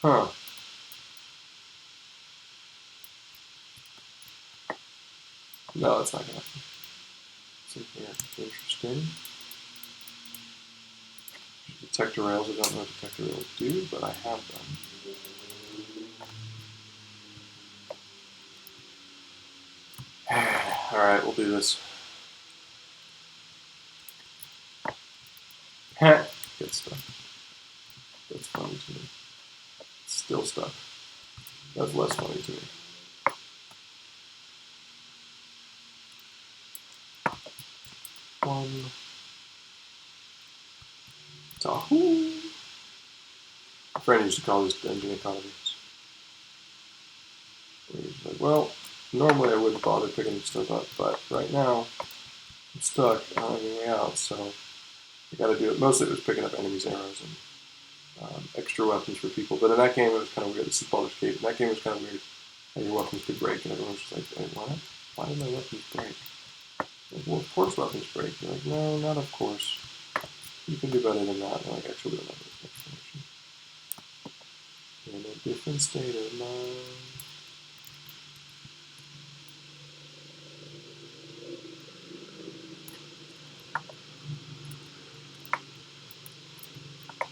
Huh. No, that's not gonna happen. What's in here? Interesting. Detector rails. I don't know what detector rails do, but I have them. Alright, we'll do this. Get stuck. That's funny to me. It's still stuck. That's less funny to me. One. Tahoo! My friend used to call this dungeon economies. He's like, well, normally I wouldn't bother picking this stuff up, but right now I'm stuck. I don't have any way out, so I gotta do it. Mostly it was picking up enemies' arrows and extra weapons for people. But in that game it was kind of weird. This is Baldur's Gate. In that game it was kind of weird how your weapons could break, and everyone was just like, wait, what? Why did my weapons break? Like, well, of course weapons break. They're like, no, not of course. You can do better than that. And like, actually, don't have this explanation. In a different state of mind.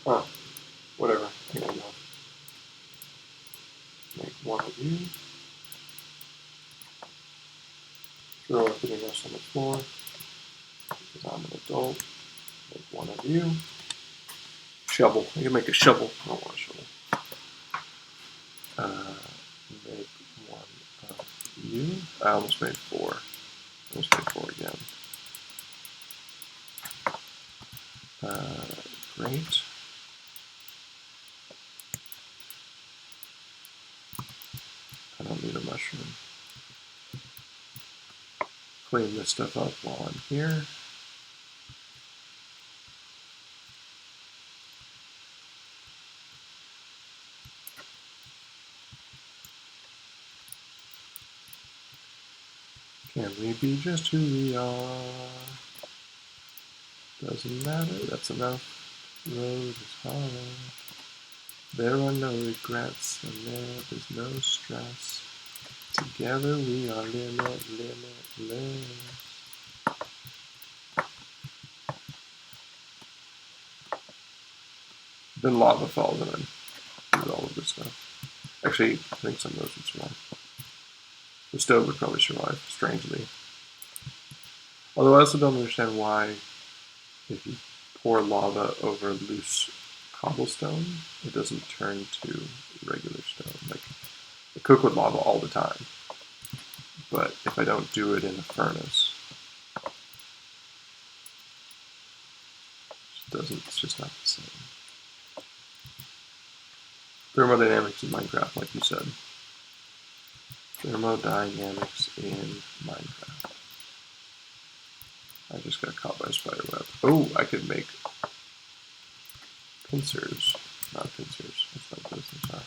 Huh. Whatever. I gotta go. Make one of you. Throw everything else on the floor. Because I'm an adult. Make one of you. Shovel. I can make a shovel. I don't want a shovel. Make one of you. I almost made four. I almost made four again. Great. I don't need a mushroom. Clean this stuff up while I'm here. Can we be just who we are? Doesn't matter, that's enough. Road is hollow. There are no regrets, and there is no stress. Together we are limitless. Then lava falls and then do all of this stuff. Actually, I think some of those would survive. The stove would probably survive, strangely. Although I also don't understand why, if you pour lava over loose cobblestone, it doesn't turn to regular stone. Like, I cook with lava all the time, but if I don't do it in a furnace, it's just not the same. Thermodynamics in Minecraft, like you said. Thermodynamics in Minecraft. I just got caught by a spider web. Oh, I could make pincers. Not pincers. That's not what those things are.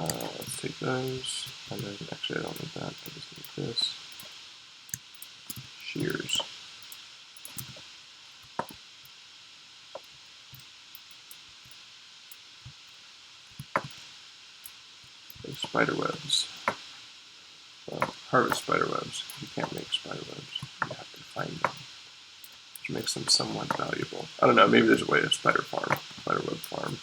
Let's take those. And then, actually, I don't need that. I just need this. Shears. Make spider webs. Harvest spider webs. You can't make spider webs. You have to find them, which makes them somewhat valuable. I don't know, maybe there's a way to spider web farm.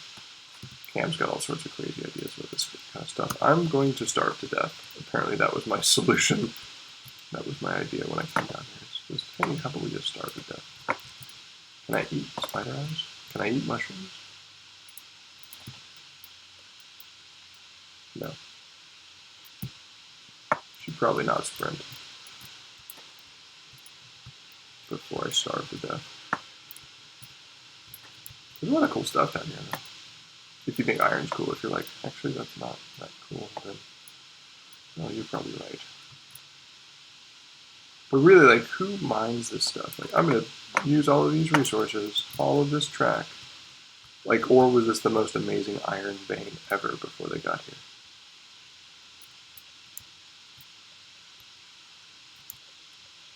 Cam's got all sorts of crazy ideas with this kind of stuff. I'm going to starve to death. Apparently that was my solution. That was my idea when I came down here. Just, hey, how about we just starve to death? Can I eat spider eyes? Can I eat mushrooms? No. Should probably not sprint before I starve to death. There's a lot of cool stuff down here, though. If you think iron's cool, if you're like, actually that's not that cool, then no, you're probably right. But really, like, who mines this stuff? Like, I'm gonna use all of these resources, all of this track. Like, or was this the most amazing iron vein ever before they got here?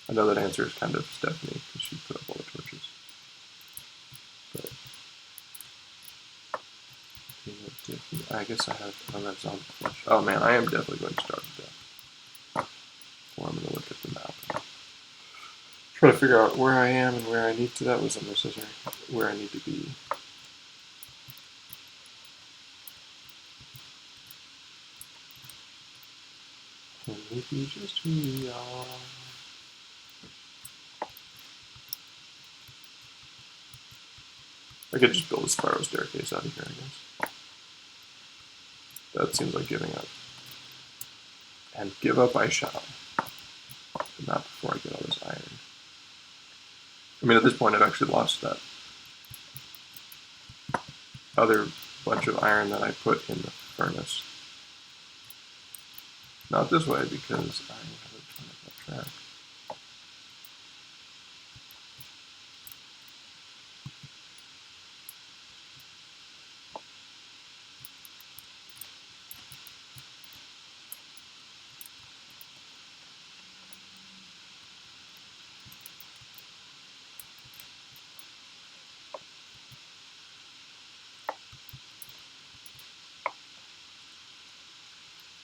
I know that answer is kind of Stephanie, because she put up all the torches. But, I guess I have zombie flesh. Oh man, I am definitely going to starve to death. Or I'm going to look at the map and try to figure out where I am and where I need to. That was unnecessary. Where I need to be. Can we be just who we are? I could just build a spiral staircase out of here, I guess. That seems like giving up. And give up I shall. But not before I get all this iron. I mean, at this point, I've actually lost that other bunch of iron that I put in the furnace. Not this way, because I haven't turned up that track.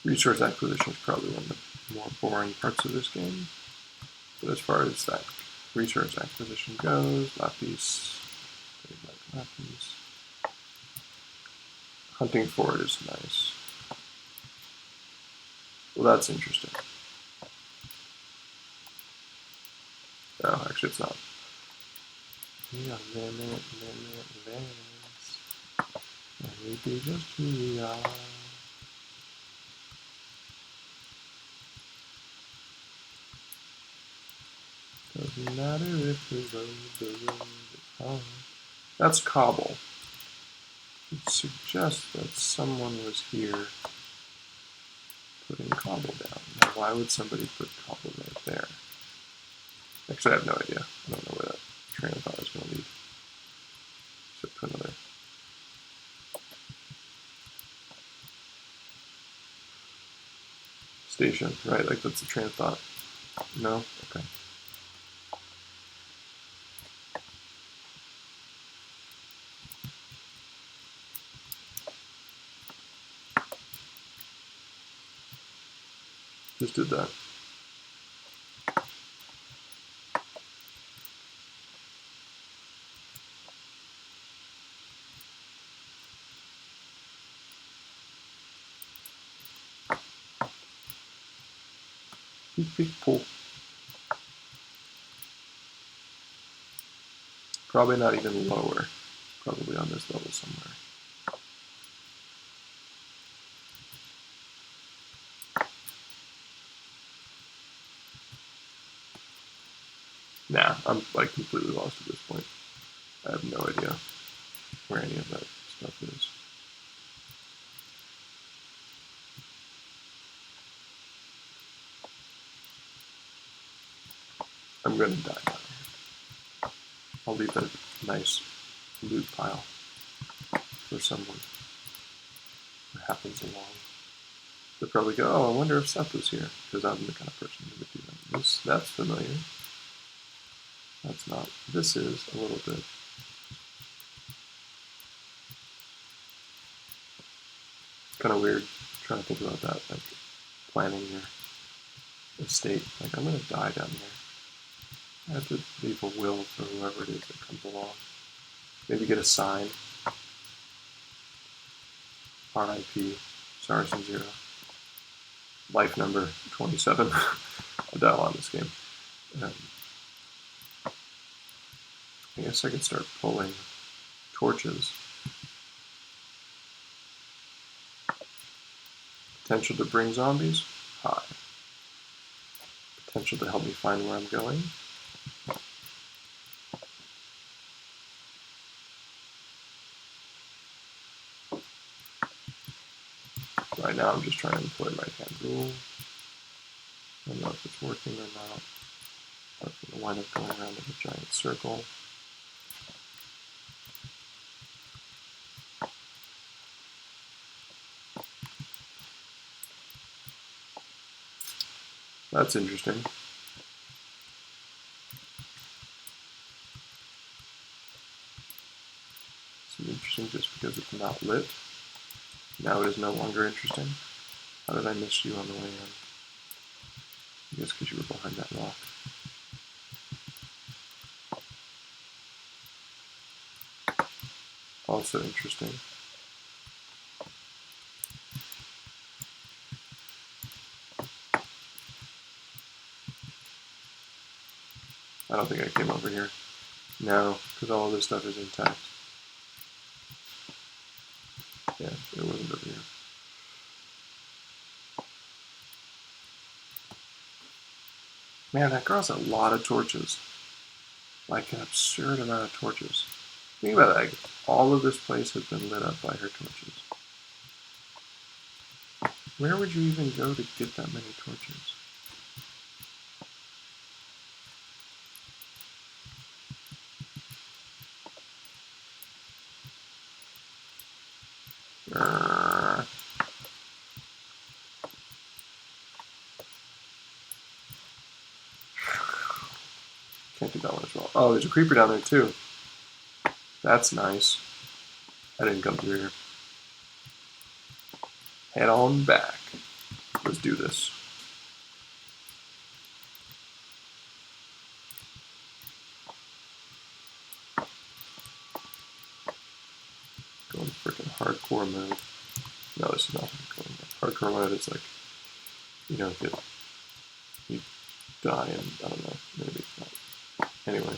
Resource acquisition is probably one of the more boring parts of this game. But as far as that resource acquisition goes, lapis, lapis. Hunting for it is nice. Well, that's interesting. No, actually it's not. We are limitless. And we be just who we are. Doesn't matter if the road is hard. That's cobble. It suggests that someone was here putting cobble down. Now, why would somebody put cobble right there? Actually, I have no idea. I don't know where that train of thought is going to lead. Except to another. Station, right? Like, that's the train of thought. No? Okay. Just did that. Peek, peek, pull. Probably not even lower. Probably on this level somewhere. Nah, I'm like completely lost at this point. I have no idea where any of that stuff is. I'm gonna die down here. I'll leave a nice loot pile for someone who happens along. They'll probably go, oh, I wonder if Seth was here, because I'm the kind of person who would do that. That's familiar. That's not. This is a little bit. Kind of weird trying to think about that, like planning your estate. Like, I'm going to die down here. I have to leave a will for whoever it is that comes along. Maybe get a sign. R.I.P. Saracen Zero. Life number 27. I die on this game. I guess I could start pulling torches. Potential to bring zombies? High. Potential to help me find where I'm going? Right now I'm just trying to employ right-hand rule. I don't know if it's working or not. I'm going to wind up going around in a giant circle. That's interesting. It's interesting just because it's not lit. Now it is no longer interesting. How did I miss you on the way in? I guess because you were behind that rock. Also interesting. I don't think I came over here. No, because all of this stuff is intact. Yeah, it wasn't over here. Man, that girl has a lot of torches. Like an absurd amount of torches. Think about it, like, all of this place has been lit up by her torches. Where would you even go to get that many torches? Can't do that one as well. Oh, there's a creeper down there too. That's nice. I didn't come through here. Head on back. Let's do this. Going freaking hardcore mode. No, this is not hardcore mode. Is like, you don't get, you die and I don't know, maybe it's not. Anyway.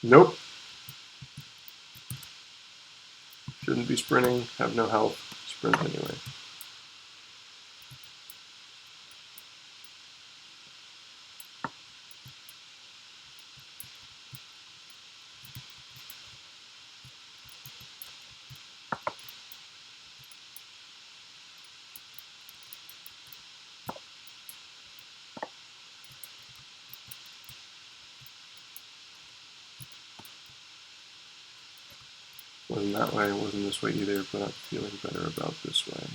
Nope. Shouldn't be sprinting, have no health, sprint anyway. Wasn't that way, wasn't this way either, but I'm feeling better about this way.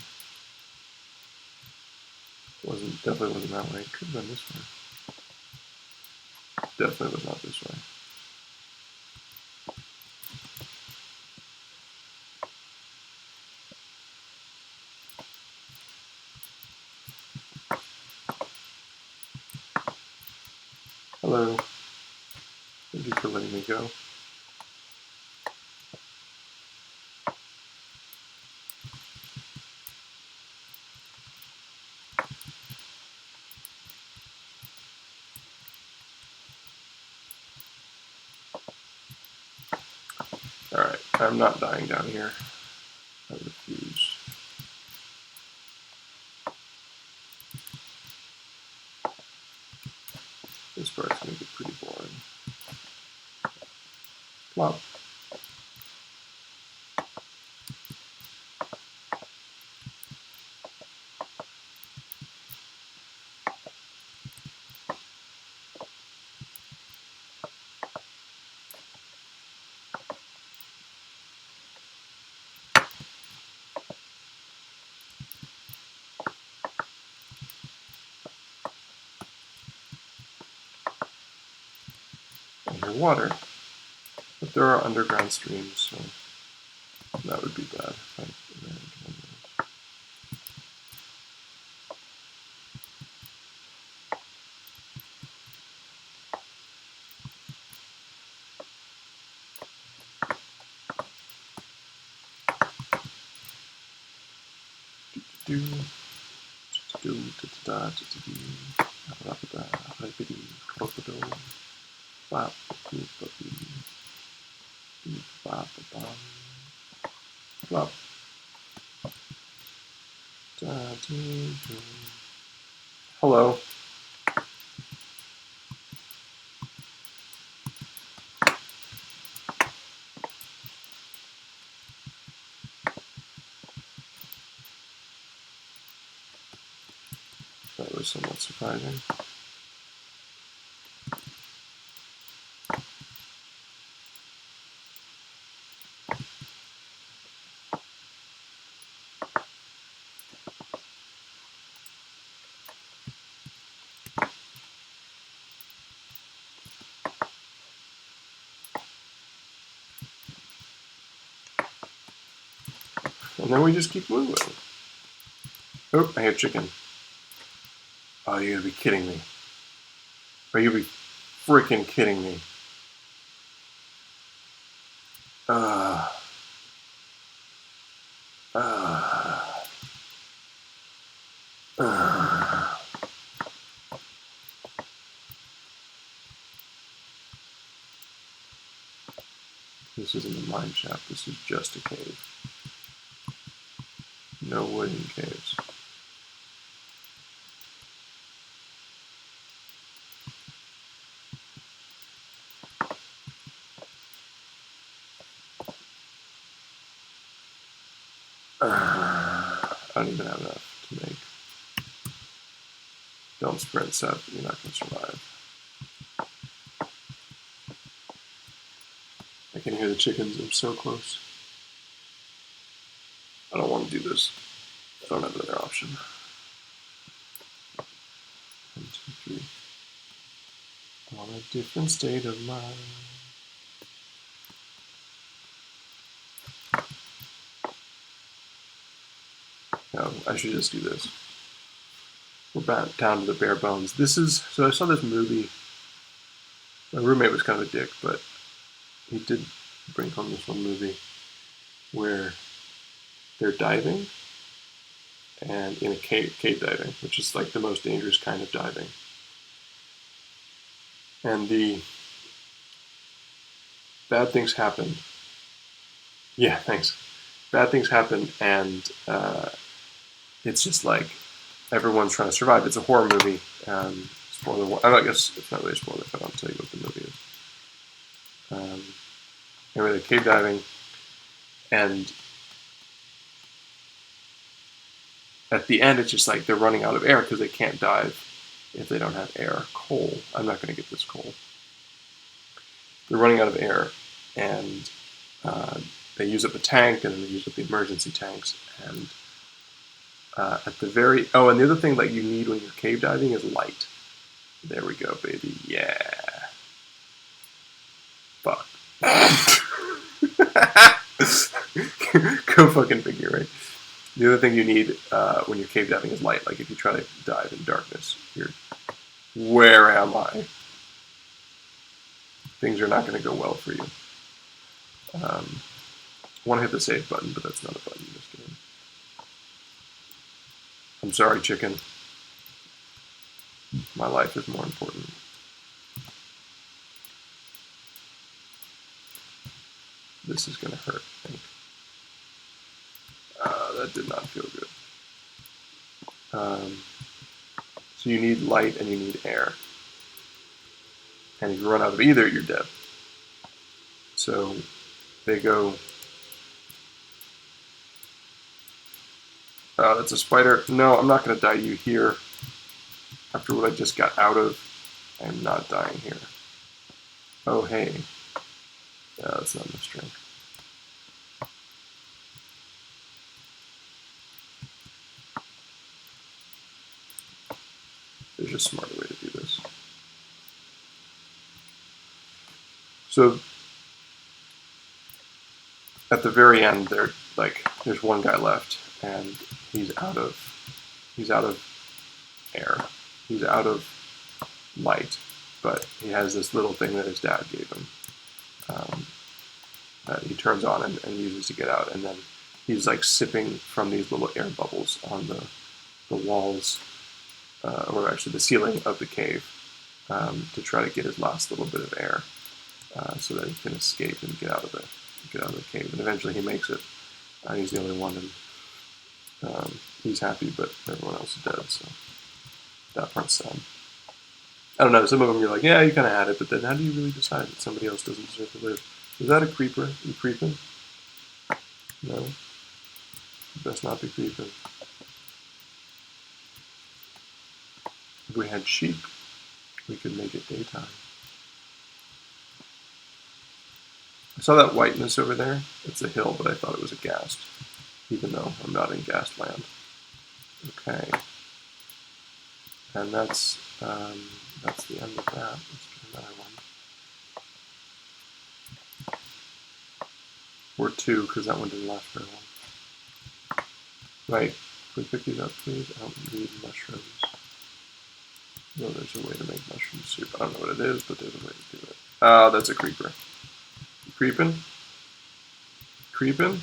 Definitely wasn't that way. Could have been this way. Definitely was not this way. Hello. Thank you for letting me go. Alright, I'm not dying down here. I refuse. This part's going to be pretty boring. Plop. I hear water. But there are underground streams, so that would be bad if I ran into one of those. Hello. That was somewhat surprising. And then we just keep moving. Oh, I hear chicken. Oh, you gotta be kidding me. Are you be freaking kidding me? Uh, uh, uh. This isn't a mine shaft, this is just a cave. No wooden caves. I don't even have enough to make. Don't sprint, Seth. You're not going to survive. I can hear the chickens. I'm so close. I don't want to do this. I don't have another option. 1, 2, 3. On a different state of mind. No, I should just do this. We're back down to the bare bones. This is, so I saw this movie. My roommate was kind of a dick, but he did bring home this one movie where they're diving and in a cave diving, which is like the most dangerous kind of diving. And the bad things happen. Yeah, thanks. Bad things happen, and it's just like everyone's trying to survive. It's a horror movie. Spoiler one. I guess it's not really a spoiler if I don't tell you what the movie is. Anyway, they're cave diving, and at the end, it's just like they're running out of air because they can't dive if they don't have air. Coal. I'm not going to get this coal. They're running out of air, and they use up the tank, and then they use up the emergency tanks, and at the very... Oh, and the other thing that you need when you're cave diving is light. There we go, baby. Yeah. Fuck. Go fucking figure, right? The other thing you need when you're cave diving is light. Like if you try to dive in darkness, you're... Where am I? things are not going to go well for you. Want to hit the save button, but that's not a button in this game. I'm sorry, chicken. My life is more important. This is going to hurt, I think. That did not feel good. So you need light and you need air. And if you run out of either, you're dead. So they go... that's a spider. No, I'm not going to die you here. After what I just got out of, I'm not dying here. Oh, hey. Yeah, that's not enough strength. There's a smarter way to do this. So at the very end, there's one guy left, and he's out of air. He's out of light, but he has this little thing that his dad gave him that he turns on and uses to get out, and then he's like sipping from these little air bubbles on the walls, or actually the ceiling of the cave, to try to get his last little bit of air, so that he can escape and get out of the cave. And eventually he makes it. He's the only one, and he's happy, but everyone else is dead. So that part's sad. I don't know. Some of them you're like, yeah, you kind of had it, but then how do you really decide that somebody else doesn't deserve to live? Is that a creeper? You creeping? No. Best not be creeping. If we had sheep, we could make it daytime. I saw that whiteness over there. It's a hill, but I thought it was a ghast, even though I'm not in ghast land. Okay. And that's the end of that. Let's get another one. Or two, because that one didn't last very long. Right. Can we pick these up, please? I don't need mushrooms. No, there's a way to make mushroom soup. I don't know what it is, but there's a way to do it. Oh, that's a creeper. You creeping? Creeping?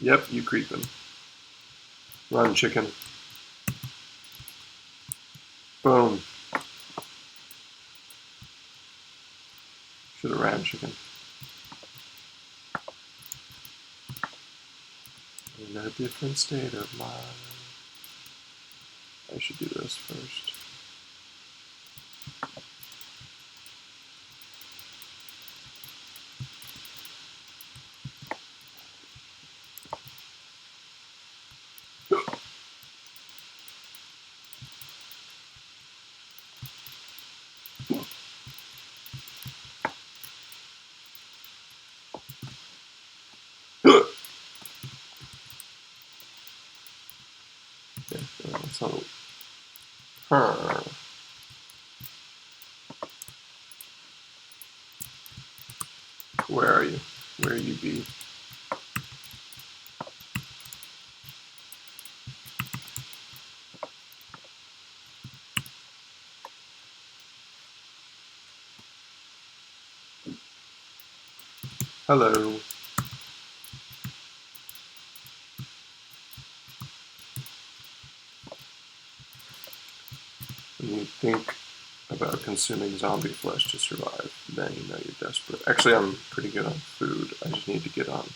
Yep, you creeping. Run, chicken. Boom. Should have ran, chicken. In a different state of mind. I should do this first. So, where are you? Where you be? Hello. When you think about consuming zombie flesh to survive, then you know you're desperate. Actually, I'm pretty good on food. I just need to get on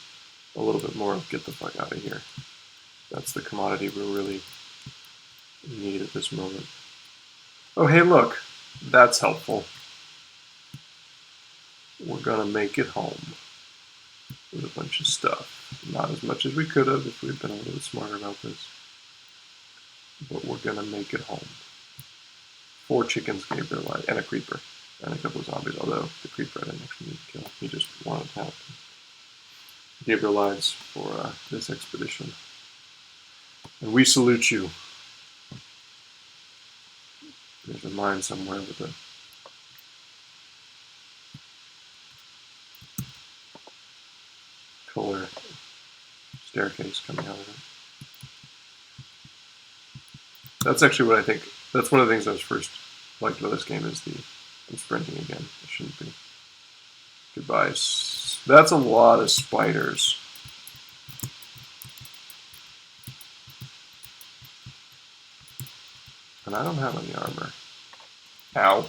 a little bit more of get the fuck out of here. That's the commodity we really need at this moment. Oh, hey, look. That's helpful. We're gonna make it home with a bunch of stuff. Not as much as we could have if we'd been a little smarter about this. But we're gonna make it home. 4 chickens gave their life, and a creeper, and a couple of zombies, although the creeper I didn't actually need to kill. He just wanted to have them. Gave their lives for this expedition. And we salute you. There's a mine somewhere with a pillar staircase coming out of it. That's actually what I think. That's one of the things I was first liked about this game is I'm sprinting again. I shouldn't be. Goodbye. That's a lot of spiders. And I don't have any armor. Ow. Is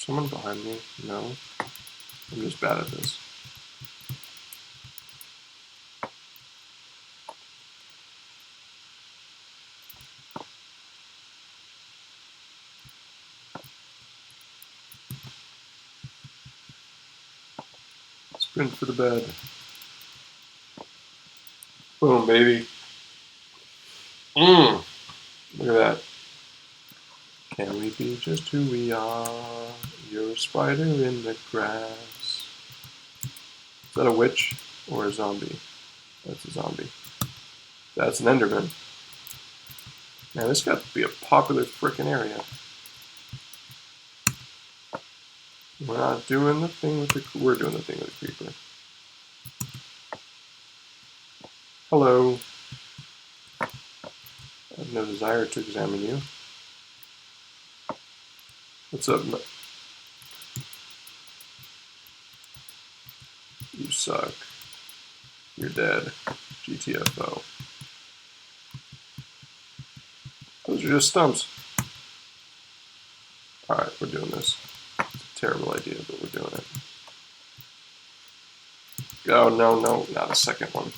there someone behind me? No. I'm just bad at this. Sprint for the bed. Boom, baby. Look at that. Can we be just who we are? You're a spider in the grass. Is that a witch or a zombie? That's a zombie. That's an Enderman. Man, this got to be a popular frickin' area. We're not doing the thing with the... We're doing the thing with the creeper. Hello. I have no desire to examine you. What's up? You suck. You're dead. GTFO. Those are just stumps. Alright, we're doing this. It's a terrible idea, but we're doing it. Oh, no, not a second one.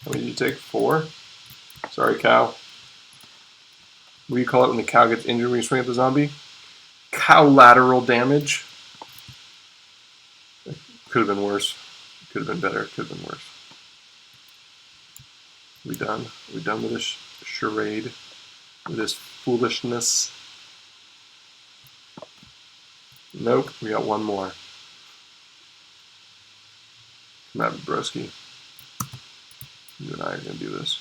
How many did you take? 4? Sorry, cow. What do you call it when the cow gets injured when you swing at the zombie? Cow lateral damage. Could have been worse. Could have been better. Could have been worse. We done? We done with this charade? With this foolishness? Nope. We got one more. Come on, broski. You and I are gonna do this.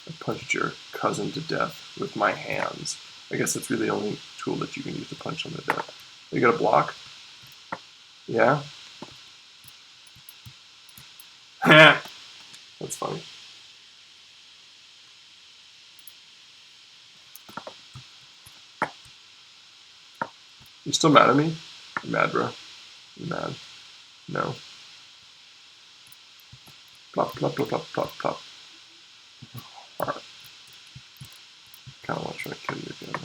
I punched your cousin to death with my hands. I guess that's really the only tool that you can use to punch them to death. You got a block? Yeah? That's funny. You still mad at me? You mad, bro? You mad? No. Plop, plop, plop, plop, plop, plop. Alright. Kinda want to try to kill you again.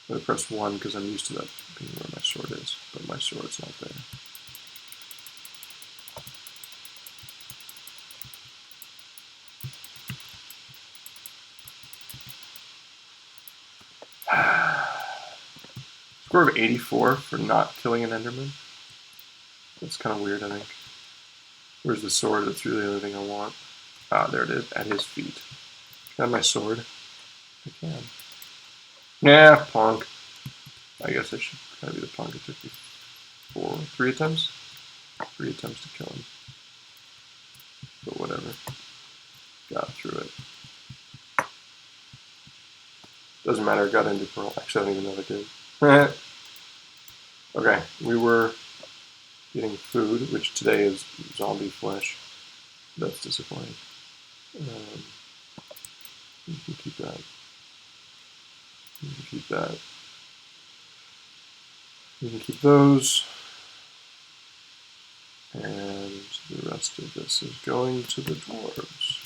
I'm gonna press 1 because I'm used to that being where my sword is, but my sword's not there. Score of 84 for not killing an Enderman. That's kind of weird, I think. Where's the sword? That's really the only thing I want. Ah, there it is, at his feet. Can I have my sword? I can. Yeah, punk. I guess I should kind of be the punk. It took me 3 attempts? 3 attempts to kill him. But whatever. Got through it. Doesn't matter, got into Pearl. Actually, I don't even know if I did. Okay, we were getting food, which today is zombie flesh. That's disappointing. You can keep that. You can keep that. You can keep those. And the rest of this is going to the dwarves.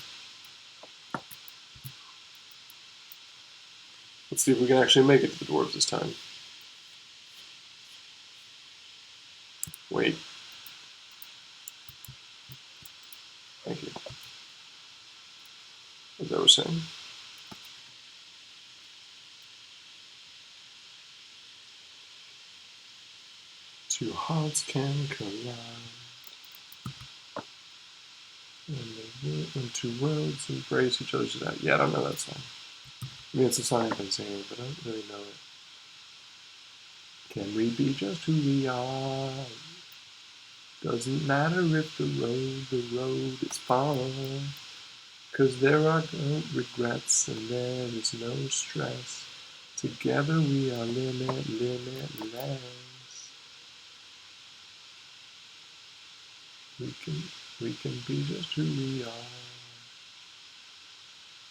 Let's see if we can actually make it to the dwarves this time. Wait. Thank you. As I was saying. Two hearts can collide. When two worlds embrace each other. Yeah, I don't know that song. I mean, it's a song I've been singing, but I don't really know it. Can we be just who we are? Doesn't matter if the road is far. 'Cause there are no regrets and there is no stress. Together we are limitless. We can be just who we are.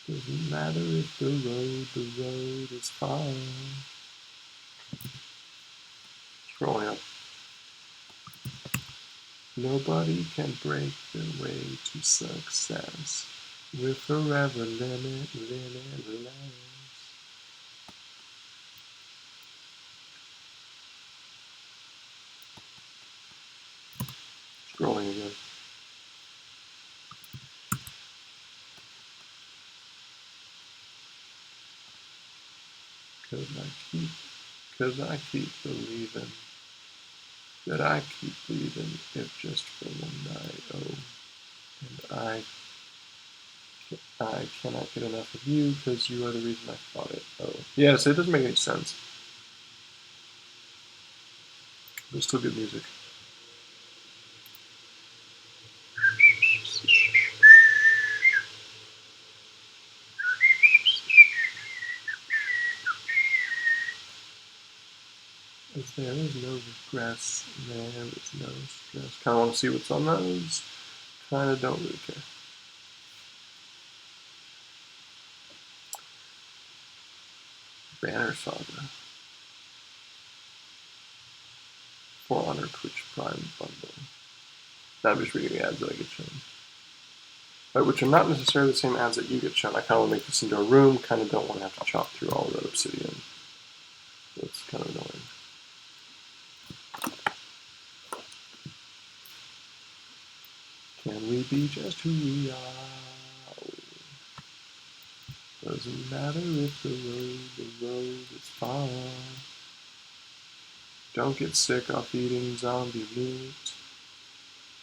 Doesn't matter if the road is far. Scrolling up. Nobody can break their way to success. We're forever limitless. Scrolling again. Cause I keep believing that I keep bleeding if just for one night. Oh, and I cannot get enough of you because you are the reason I thought it. Oh, yeah. So it doesn't make any sense. But it's still good music. As there is no regrets, there is no stress. Kind of want to see what's on those. Kind of don't really care. Banner Saga. 400 Twitch Prime bundle. I'm just reading the ads that I get shown. But which are not necessarily the same ads that you get shown. I kind of want to make this into a room. Kind of don't want to have to chop through all of that obsidian. That's kind of annoying. Can we be just who we are? Doesn't matter if the road is far. Don't get sick off eating zombie meat.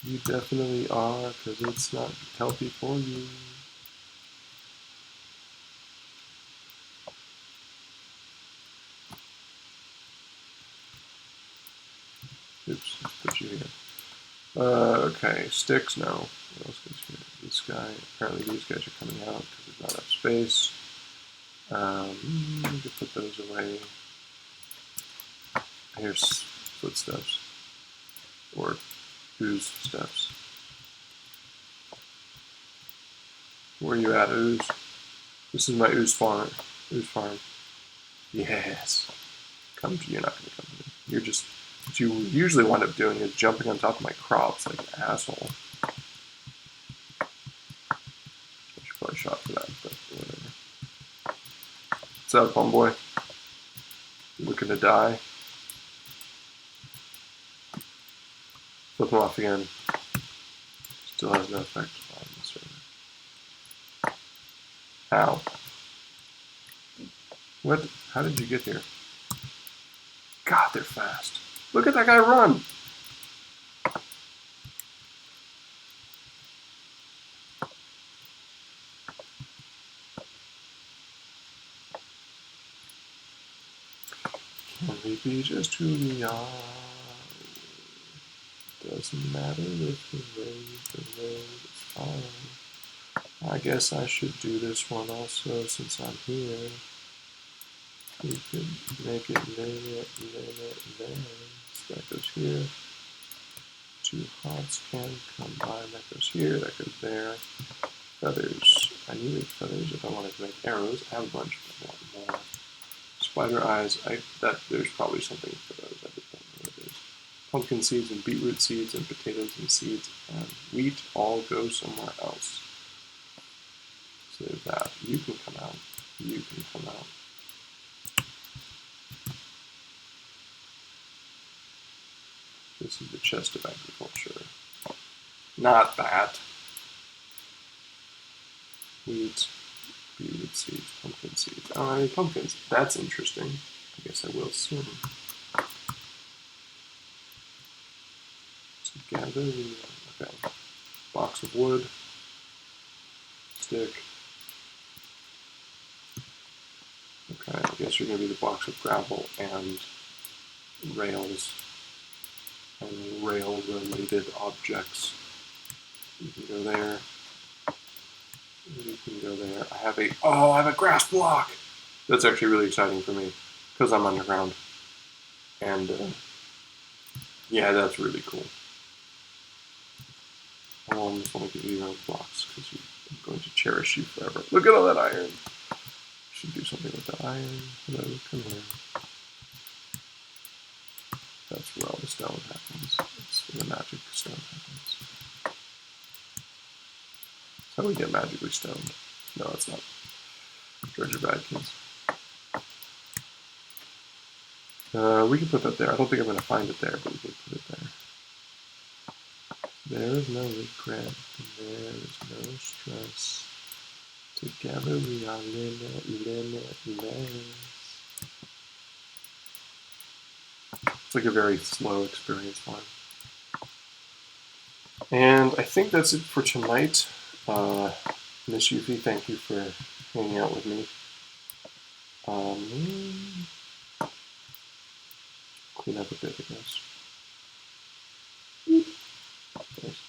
You definitely are, because it's not healthy for you. Oops, let's put you here. Okay, sticks, no. What else goes here? This guy, apparently these guys are coming out because there's not enough space. Need to put those away. Here's footsteps. Or ooze steps. Where are you at, ooze? This is my ooze farm. Ooze farm. Yes. Come to you, you're not going to come to me. You're just, what you usually wind up doing is jumping on top of my crops like an asshole. I should probably shot for that, but whatever. What's up, homeboy? You looking to die? Flip him off again. Still has no effect on the server. How? What? How did you get here? God, they're fast. Look at that guy run! Can we be just who we are? Doesn't matter if the road is far. I guess I should do this one also since I'm here. We could make it limit. That goes here. Two hearts can come by. That goes here. That goes there. Feathers. I needed feathers if I wanted to make arrows. I have a bunch, but I want more. Spider eyes. There's probably something for those. I just don't know what it is. Pumpkin seeds and beetroot seeds and potatoes and seeds and wheat all go somewhere else. So there's that. You can come out. You can come out. This is the chest of agriculture. Not that. Wheat, beetroot seeds, pumpkin seeds. I don't have any pumpkins. That's interesting. I guess I will soon. Together, okay. Box of wood. Stick. Okay, I guess you're going to be the box of gravel and rails and rail-related objects. You can go there. You can go there. I have a grass block. That's actually really exciting for me because I'm underground. And yeah, that's really cool. I will almost want to give you your own blocks because I'm going to cherish you forever. Look at all that iron. Should do something with that iron. Hello, come here. That's where all the stone happens. That's where the magic stone happens. That's how we get magically stoned. No, it's not. Drugs are bad, kids. We can put that there. I don't think I'm going to find it there, but we can put it there. There is no regret. There is no stress. Together we are limitless. It's like a very slow experience one. And I think that's it for tonight. Miss Yuffie, thank you for hanging out with me. Clean up a bit, I guess. Nice.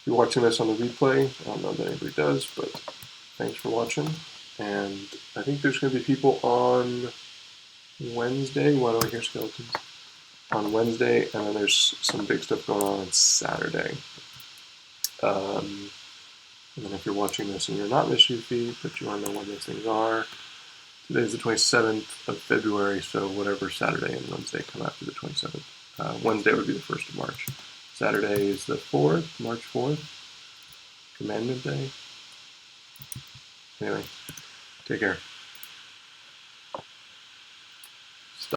If you're watching this on the replay, I don't know that anybody does, but thanks for watching. And I think there's going to be people on Wednesday. Why do I hear skeletons? On Wednesday, and then there's some big stuff going on Saturday. And then if you're watching this and you're not Miss Yuffie, but you want to know when those things are, today's the 27th of February, so whatever Saturday and Wednesday come after the 27th. Wednesday would be the 1st of March. Saturday is the 4th, March 4th, Commandment Day. Anyway, take care.